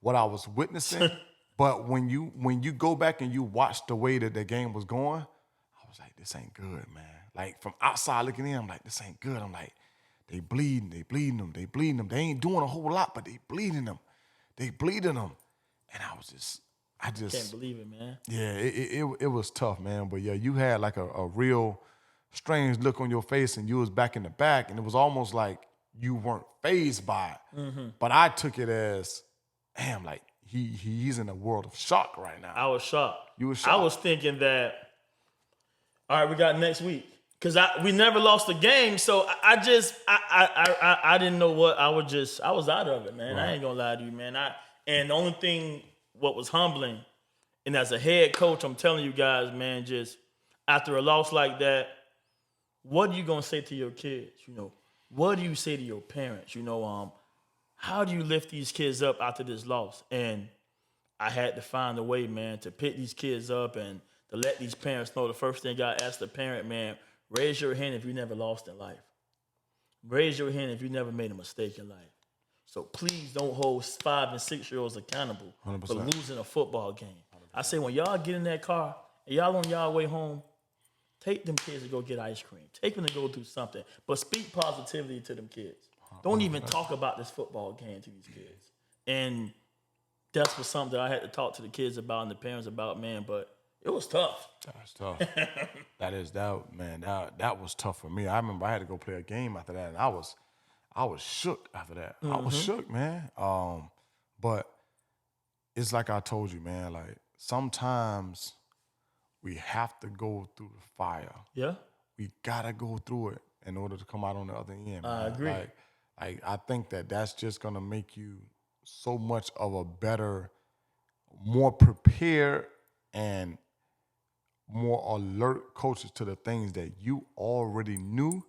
what I was witnessing. But when you go back and you watch the way that the game was going, I was like, this ain't good, man. Like from outside looking in, I'm like, this ain't good. I'm like, they bleeding them. They ain't doing a whole lot, but they bleeding them. And I just can't believe it, man. Yeah, it was tough, man. But yeah, you had like a real strange look on your face, and you was back in the back, and it was almost like you weren't fazed by it. Mm-hmm. But I took it as, damn, like he's in a world of shock right now. I was shocked. You were shocked. I was thinking that, all right, we got next week. Because we never lost a game, so I didn't know what I was out of it, man. Right. I ain't gonna lie to you, man. And the only thing what was humbling, and as a head coach, I'm telling you guys, man, just after a loss like that, what are you gonna say to your kids? What do you say to your parents? How do you lift these kids up after this loss? And I had to find a way, man, to pick these kids up and to let these parents know. The first thing I asked the parent, man, raise your hand if you never lost in life. Raise your hand if you never made a mistake in life. So please don't hold 5- and 6-year-olds accountable 100%. For losing a football game. 100%. I say when y'all get in that car and y'all on y'all way home, take them kids to go get ice cream. Take them to go do something. But speak positivity to them kids. Don't even talk about this football game to these kids. And that's was something that I had to talk to the kids about and the parents about, man. But it was tough. That's tough. That was tough for me. I remember I had to go play a game after that, and I was shook after that. Mm-hmm. I was shook, man. But it's like I told you, man, like sometimes we have to go through the fire. Yeah. We gotta go through it in order to come out on the other end, man. I agree. Like I think that's just gonna make you so much of a better, more prepared, and more alert coaches to the things that you already knew,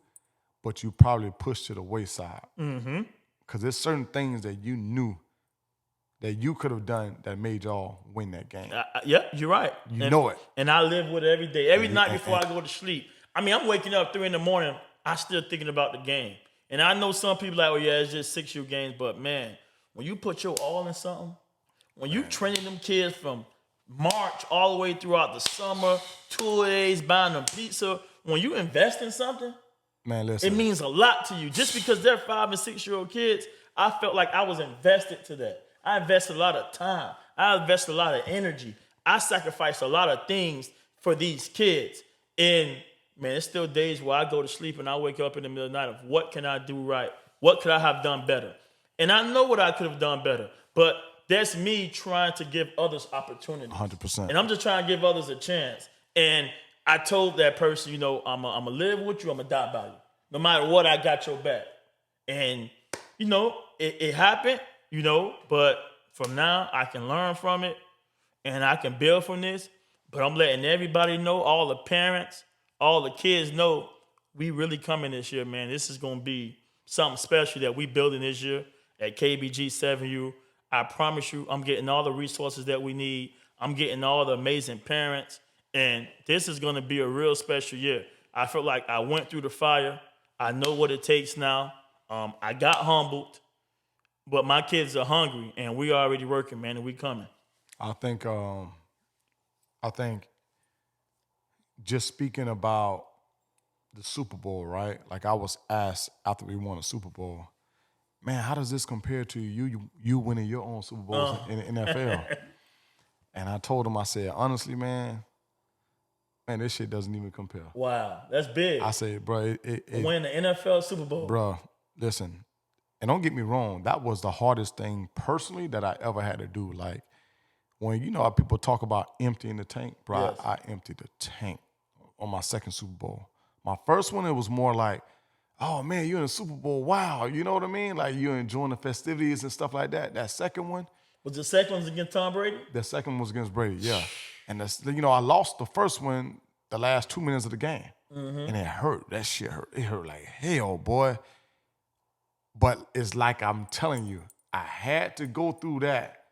but you probably pushed to the wayside. Because there's certain things that you knew that you could have done that made y'all win that game. Yeah, you're right. You know it. And I live with it every day. Every night before I go to sleep. I mean, I'm waking up 3 a.m, I still thinking about the game. And I know some people like, oh yeah, it's just 6U games. But man, when you put your all in something, when you training them kids from March all the way throughout the summer, 2 days, buying them pizza, when you invest in something, man, listen, it means a lot to you. Just because they're 5 and 6-year-old kids, I felt like I was invested to that. I invested a lot of time. I invested a lot of energy. I sacrificed a lot of things for these kids. And man, it's still days where I go to sleep and I wake up in the middle of the night of what can I do right? What could I have done better? And I know what I could have done better, but that's me trying to give others opportunities. 100%. And I'm just trying to give others a chance. And I told that person, you know, I'm going to live with you, I'm going to die by you. No matter what, I got your back. And, you know, it happened, you know, but from now I can learn from it and I can build from this. But I'm letting everybody know, all the parents, all the kids know, we really coming this year, man. This is going to be something special that we building this year at KBG 7U. I promise you, I'm getting all the resources that we need. I'm getting all the amazing parents. And this is going to be a real special year. I feel like I went through the fire. I know what it takes now. I got humbled. But my kids are hungry, and we already working, man, and we coming. I think just speaking about the Super Bowl, right? Like I was asked after we won the Super Bowl, man, how does this compare to you winning your own Super Bowls in the NFL? And I told him, I said, honestly, man, this shit doesn't even compare. Wow, that's big. I said, bro, win the NFL Super Bowl. Bro, listen, and don't get me wrong, that was the hardest thing personally that I ever had to do. Like, when you know how people talk about emptying the tank, bro, Yes. I emptied the tank on my second Super Bowl. My first one, it was more like, oh man, you're in the Super Bowl, wow, you know what I mean? Like you're enjoying the festivities and stuff like that. That second one, Was the second one against Tom Brady? the second one was against Brady, yeah. And I lost the first one the last 2 minutes of the game. And it hurt. That shit hurt. It hurt like hell, boy. But it's like I'm telling you, I had to go through that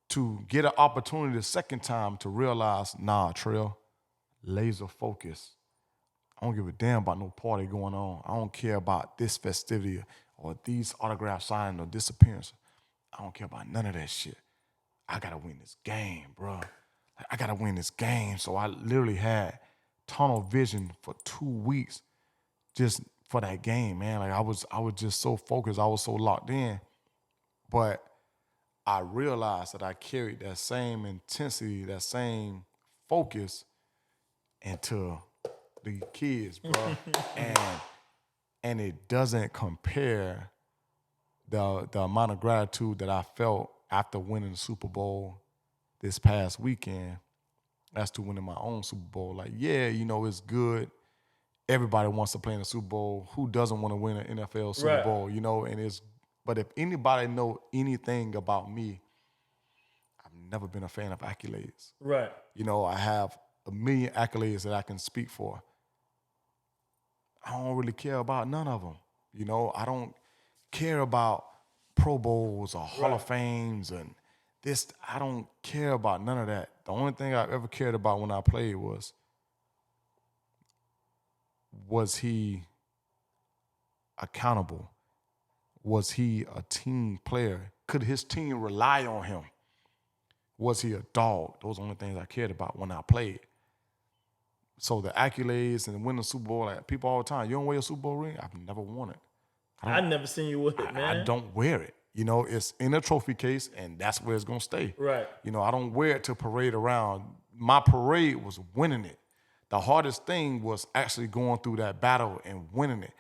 to get an opportunity the second time to realize, nah, Trell, laser focus. I don't give a damn about no party going on. I don't care about this festivity or these autograph signing or disappearance. I don't care about none of that shit. I got to win this game, bro. I got to win this game. So I literally had tunnel vision for 2 weeks just for that game, man. Like I was just so focused. I was so locked in. But I realized that I carried that same intensity, that same focus into the kids, bro. and it doesn't compare the amount of gratitude that I felt after winning the Super Bowl this past weekend as to winning my own Super Bowl. Like, yeah, it's good. Everybody wants to play in the Super Bowl. Who doesn't want to win an NFL Super Bowl, but if anybody know anything about me, I've never been a fan of accolades. Right. I have a million accolades that I can speak for. I don't really care about none of them. I don't care about Pro Bowls or Hall of Fames and this. I don't care about none of that. The only thing I ever cared about when I played was he accountable? Was he a team player? Could his team rely on him? Was he a dog? Those are the only things I cared about when I played. So the accolades and winning the Super Bowl, like people all the time, you don't wear a Super Bowl ring? I've never worn it. I've never seen you with it, man. I don't wear it. It's in a trophy case, and that's where it's going to stay. Right. I don't wear it to parade around. My parade was winning it. The hardest thing was actually going through that battle and winning it.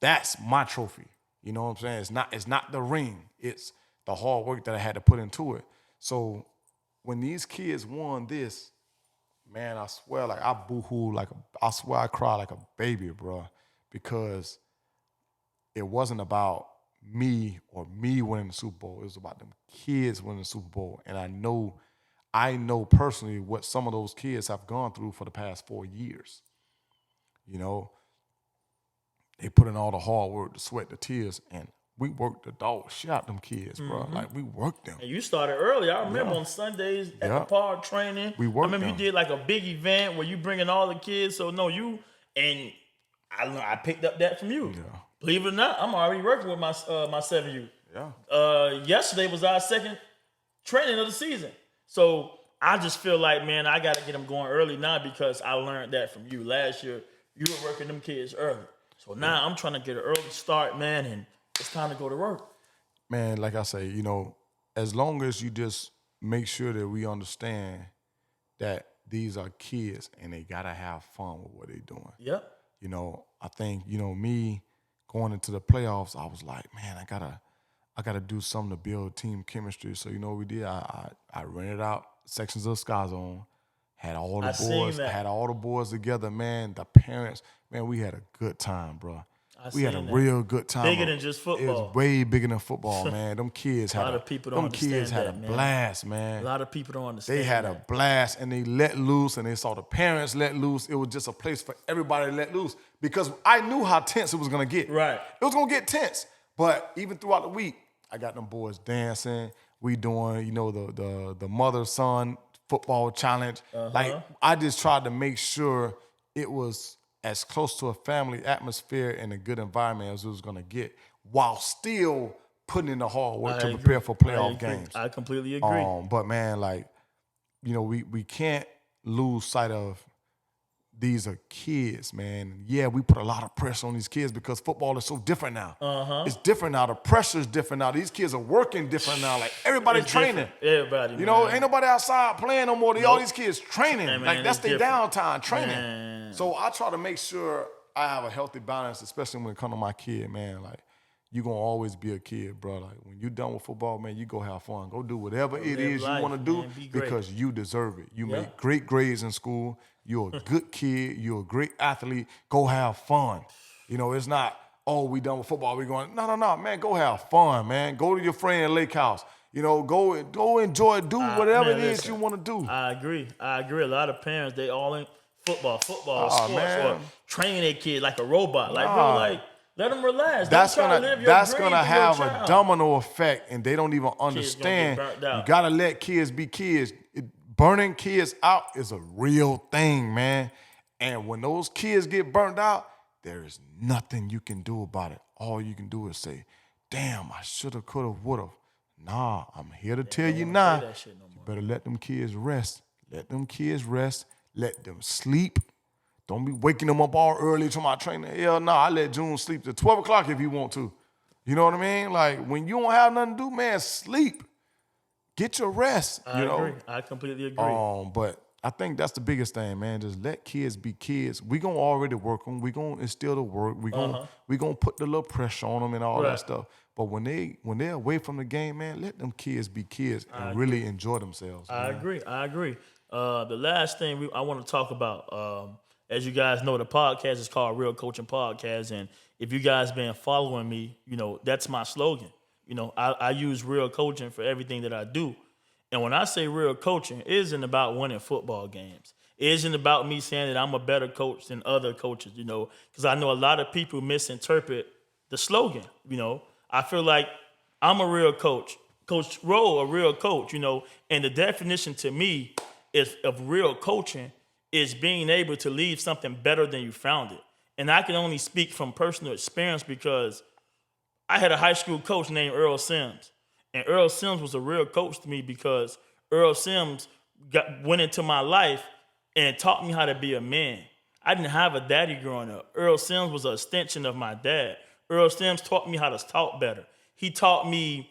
That's my trophy. You know what I'm saying? It's not the ring. It's the hard work that I had to put into it. So when these kids won this, man, I swear, like I boo-hoo, I swear I cried like a baby, bro, because it wasn't about me or me winning the Super Bowl. It was about them kids winning the Super Bowl. And I know I know personally what some of those kids have gone through for the past 4 years. You know, they put in all the hard work, the sweat, the tears, and we worked the dog shit out them kids, bro. Like, we worked them. And you started early. I remember on Sundays at the park training. We worked I remember them. you did like a big event where you bringing all the kids. So, no, I picked up that from you. Yeah. Believe it or not, I'm already working with my 7U. Yeah. Yesterday was our second training of the season. So I just feel like, man, I got to get them going early now because I learned that from you. Last year, you were working them kids early. So now I'm trying to get an early start, man, and it's time to go to work. Man, like I say, you know, as long as you just make sure that we understand that these are kids and they got to have fun with what they're doing. Yep. You know, I think, you know, me going into the playoffs, I was like, man, I gotta do something to build team chemistry. So, you know what we did? I rented out sections of Sky Zone, had all the boys together, man. The parents, man, we had a good time, bro. We had a real good time. Bigger than just football. It was way bigger than football, man. Them kids had a blast, man. A lot of people don't understand. They had a blast, and they let loose, and they saw the parents let loose. It was just a place for everybody to let loose because I knew how tense it was gonna get. Right. It was gonna get tense, but even throughout the week, I got them boys dancing. We doing, you know, the mother-son football challenge. Like, I just tried to make sure it was as close to a family atmosphere and a good environment as it was going to get while still putting in the hard work to prepare for playoff games. I completely agree. But, man, like, you know, we can't lose sight of these are kids, man. Yeah, we put a lot of pressure on these kids because football is so different now. It's different now. The pressure is different now. These kids are working different now. Like, everybody's training. Everybody, you know, ain't nobody outside playing no more. All these kids training. Man, like, that's their downtime, training. Man. So I try to make sure I have a healthy balance, especially when it comes to my kid, man. Like, you're going to always be a kid, bro. Like, when you're done with football, man, you go have fun. Go do whatever it is you want to do because you deserve it. You make great grades in school. You're a good kid. You're a great athlete. Go have fun. You know, it's not, oh, we done with football. We going, no, man, go have fun, man. Go to your friend lake house. You know, go enjoy, do whatever it is you want to do. I agree. A lot of parents, they all in football, sports, man. or training their kid like a robot. Like, bro, like, let them relax. That's gonna have a domino effect, and they don't even understand. You gotta let kids be kids. Burning kids out is a real thing, man. And when those kids get burnt out, there is nothing you can do about it. All you can do is say, damn, I shoulda, coulda, woulda. Nah, I'm here to tell you now. You better let them kids rest. Let them kids rest. Let them sleep. Don't be waking them up all early to my training. Hell no, I let June sleep till 12 o'clock if you want to. You know what I mean? Like, when you don't have nothing to do, man, sleep. Get your rest. I agree. I completely agree. But I think that's the biggest thing, man. Just let kids be kids. We gonna already work them. We gonna instill the work. We gonna put the little pressure on them and all that stuff. But when they're away from the game, man, let them kids be kids and really enjoy themselves. I agree. The last thing I want to talk about, as you guys know, the podcast is called Real Coaching Podcast, and if you guys been following me, you know that's my slogan. You know, I use real coaching for everything that I do. And when I say real coaching, it isn't about winning football games. It isn't about me saying that I'm a better coach than other coaches, you know, because I know a lot of people misinterpret the slogan, you know. I feel like I'm a real coach. Coach Rolle, a real coach, you know, and the definition to me of real coaching is being able to leave something better than you found it. And I can only speak from personal experience because I had a high school coach named Earl Sims. And Earl Sims was a real coach to me because Earl Sims went into my life and taught me how to be a man. I didn't have a daddy growing up. Earl Sims was an extension of my dad. Earl Sims taught me how to talk better. He taught me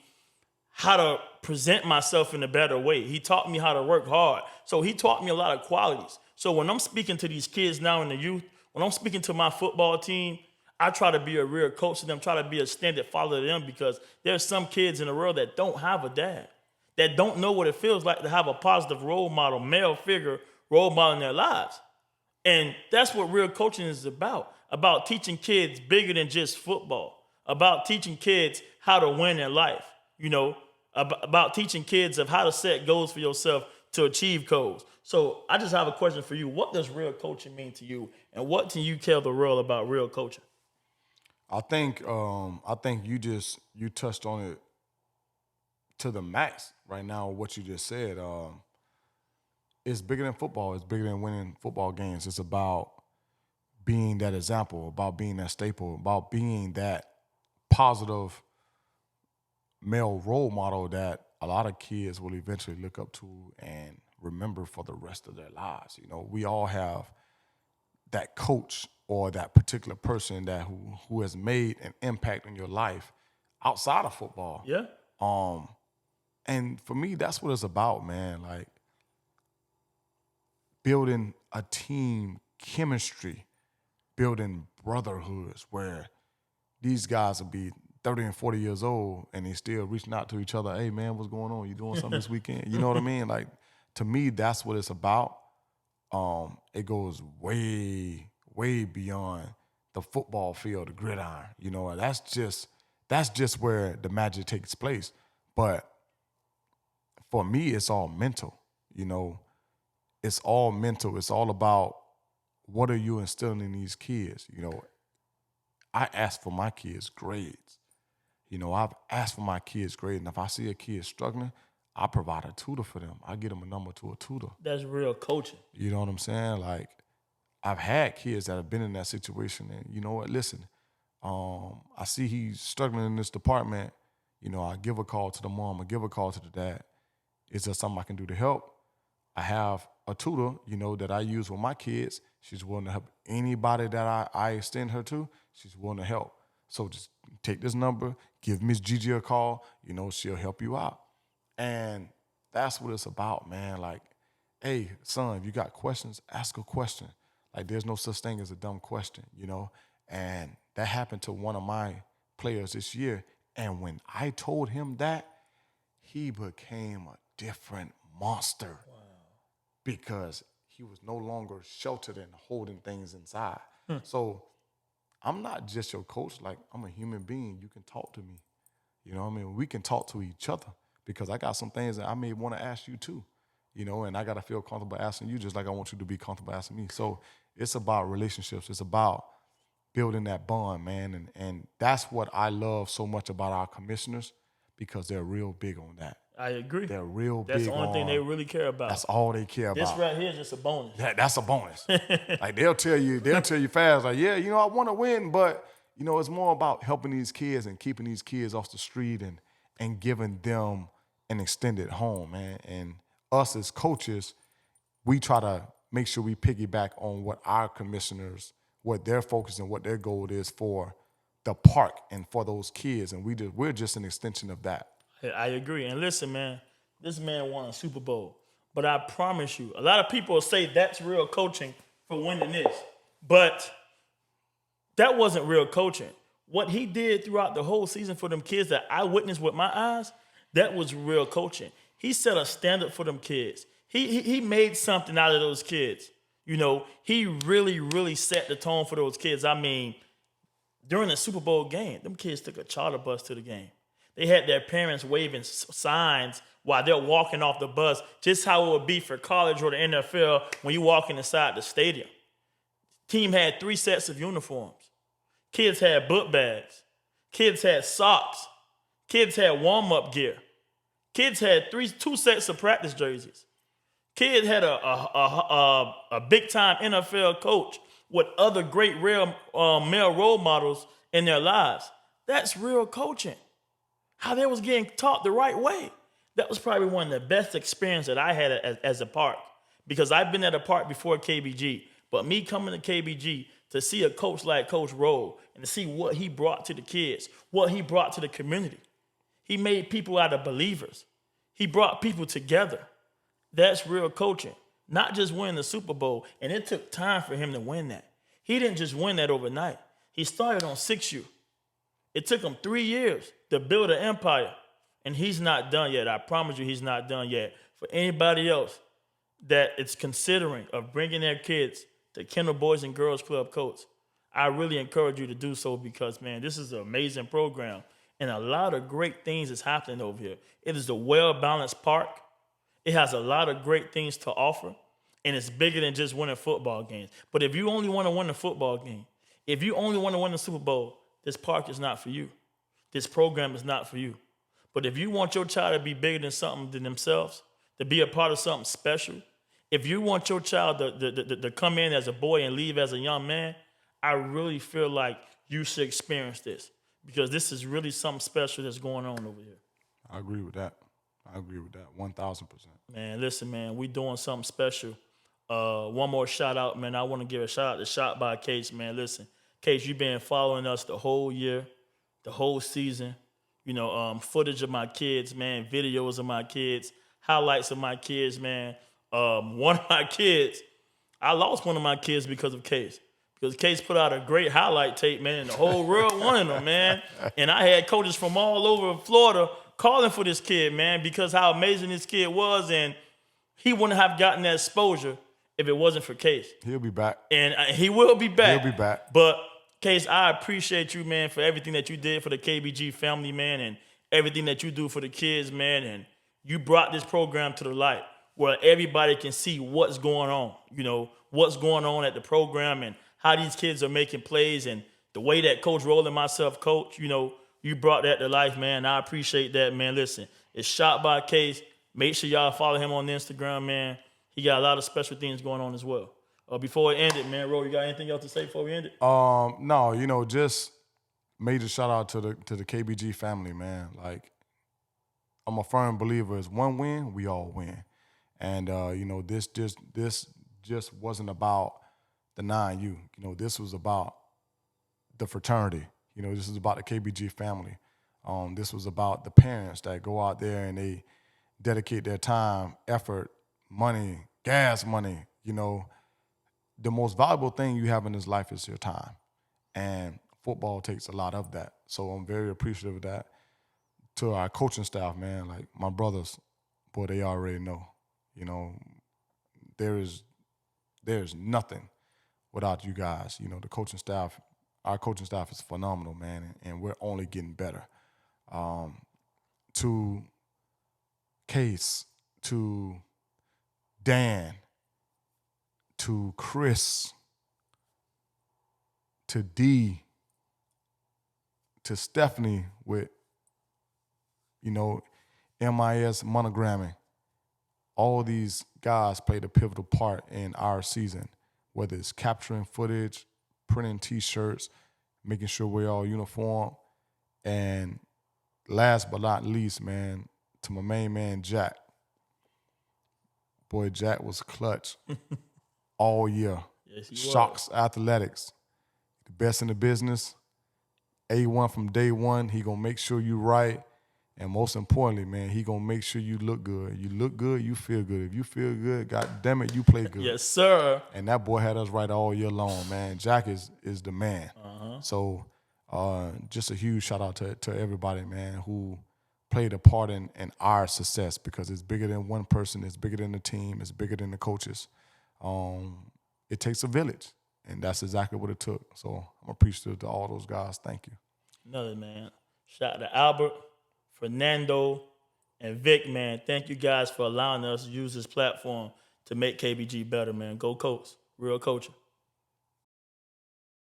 how to present myself in a better way. He taught me how to work hard. So he taught me a lot of qualities. So when I'm speaking to these kids now in the youth, when I'm speaking to my football team, I try to be a real coach to them, try to be a extended father to them because there's some kids in the world that don't have a dad, that don't know what it feels like to have a positive role model, male figure, role model in their lives. And that's what real coaching is about teaching kids bigger than just football, about teaching kids how to win in life, you know, about teaching kids of how to set goals for yourself to achieve goals. So I just have a question for you. What does real coaching mean to you? And what can you tell the world about real coaching? I think you touched on it to the max right now. What you just said, it's bigger than football. It's bigger than winning football games. It's about being that example, about being that staple, about being that positive male role model that a lot of kids will eventually look up to and remember for the rest of their lives. You know, we all have that coach or that particular person that who has made an impact on your life outside of football. Yeah. And for me, that's what it's about, man. Like building a team chemistry, building brotherhoods where these guys will be 30 and 40 years old and they still reaching out to each other. Hey, man, what's going on? You doing something this weekend? You know what I mean? Like, to me, that's what it's about. It goes way, way beyond the football field, the gridiron. You know, that's just where the magic takes place. But for me, it's all mental. You know, it's all mental. It's all about what are you instilling in these kids. You know, I ask for my kids' grades. You know, I've asked for my kids' grades, and if I see a kid struggling, I provide a tutor for them. I get them a number to a tutor. That's real coaching. You know what I'm saying? Like, I've had kids that have been in that situation, and you know what? Listen, I see he's struggling in this department. You know, I give a call to the mom, I give a call to the dad. Is there something I can do to help? I have a tutor, you know, that I use with my kids. She's willing to help anybody that I extend her to. She's willing to help. So just take this number, give Miss Gigi a call. You know, she'll help you out. And that's what it's about, man. Like, hey, son, if you got questions, ask a question. Like, there's no such thing as a dumb question, you know? And that happened to one of my players this year. And when I told him that, he became a different monster. Wow. Because he was no longer sheltered and holding things inside. So I'm not just your coach. Like, I'm a human being. You can talk to me. You know what I mean? We can talk to each other because I got some things that I may want to ask you too, you know, and I got to feel comfortable asking you just like I want you to be comfortable asking me. So it's about relationships. It's about building that bond, man. And that's what I love so much about our commissioners because they're real big on that. I agree. They're real big on. That's the only thing they really care about. That's all they care about. This right here is just a bonus. That's a bonus. Like they'll tell you fast, like, yeah, you know, I want to win, but you know, it's more about helping these kids and keeping these kids off the street and giving them an extended home, man. And us as coaches, we try to make sure we piggyback on what our commissioners, what their focus and what their goal is for the park and for those kids, and we're just an extension of that. I agree. And listen, man, this man won a Super Bowl. But I promise you, a lot of people say that's real coaching for winning this. But that wasn't real coaching. What he did throughout the whole season for them kids that I witnessed with my eyes, that was real coaching. He set a standard for them kids. He made something out of those kids. You know, he really, really set the tone for those kids. I mean, during the Super Bowl game, them kids took a charter bus to the game. They had their parents waving signs while they're walking off the bus, just how it would be for college or the NFL when you walking inside the stadium. Team had 3 sets of uniforms. Kids had book bags. Kids had socks. Kids had warm-up gear. Kids had 2 sets of practice jerseys. Kids had a big-time NFL coach with other great real male role models in their lives. That's real coaching. How they was getting taught the right way. That was probably one of the best experiences that I had as a park, because I've been at a park before KBG. But me coming to KBG to see a coach like Coach Rolle and to see what he brought to the kids, what he brought to the community. He made people out of believers. He brought people together. That's real coaching. Not just winning the Super Bowl. And it took time for him to win that. He didn't just win that overnight. He started on 6U. It took him 3 years to build an empire, and he's not done yet. I promise you he's not done yet. For anybody else that is considering of bringing their kids to Kendall Boys and Girls Club Colts, I really encourage you to do so because, man, this is an amazing program, and a lot of great things is happening over here. It is a well-balanced park. It has a lot of great things to offer, and it's bigger than just winning football games. But if you only want to win a football game, if you only want to win the Super Bowl, this park is not for you. This program is not for you. But if you want your child to be bigger than something than themselves, to be a part of something special, if you want your child to come in as a boy and leave as a young man, I really feel like you should experience this, because this is really something special that's going on over here. I agree with that. 1,000%. Man, listen, man, we doing something special. One more shout out, man. I want to give a shout out to Shot by Case, man. Listen, Case, you've been following us the whole year, the whole season. You know, footage of my kids, man, videos of my kids, highlights of my kids, man. One of my kids, I lost one of my kids because of Case. Because Case put out a great highlight tape, man, and the whole world wanted him, man. And I had coaches from all over Florida calling for this kid, man, because how amazing this kid was, and he wouldn't have gotten that exposure if it wasn't for Case. He'll be back. And he will be back. He'll be back. But, Case, I appreciate you, man, for everything that you did for the KBG family, man, and everything that you do for the kids, man. And you brought this program to the light where everybody can see what's going on, you know, what's going on at the program and how these kids are making plays, and the way that Coach Rolle and myself coach, you know, you brought that to life, man. I appreciate that, man. Listen, it's Shot by Case. Make sure y'all follow him on Instagram, man. He got a lot of special things going on as well. Before it ended, man, Ro, you got anything else to say before we end it? No, you know, just major shout out to the KBG family, man. Like, I'm a firm believer is one win, we all win. And you know, this just wasn't about the 9U. You know, this was about the fraternity. You know, this is about the KBG family. This was about the parents that go out there and they dedicate their time, effort, money, gas money. You know, the most valuable thing you have in this life is your time. And football takes a lot of that. So I'm very appreciative of that. To our coaching staff, man, like my brothers, boy, they already know. You know, there's nothing without you guys. You know, the coaching staff, our coaching staff is phenomenal, man, and we're only getting better. To Case, to Dan, to Chris, to D, to Stephanie with, you know, MIS monogramming. All these guys played a pivotal part in our season, whether it's capturing footage, printing T-shirts, making sure we're all uniform. And last but not least, man, to my main man, Jack. Boy, Jack was clutch all year. Yes, he Shocks Athletics, the best in the business. A1 from day one. He going to make sure you right. And most importantly, man, he going to make sure you look good. You look good, you feel good. If you feel good, God damn it, you play good. Yes, sir. And that boy had us right all year long, man. Jack is the man. So just a huge shout out to everybody, man, who played a part in our success, because it's bigger than one person. It's bigger than the team. It's bigger than the coaches. It takes a village, and that's exactly what it took. So I'm appreciative to all those guys. Thank you. Another, man. Shout out to Albert, Fernando, and Vic, man. Thank you guys for allowing us to use this platform to make KBG better, man. Go Colts. Real coaching.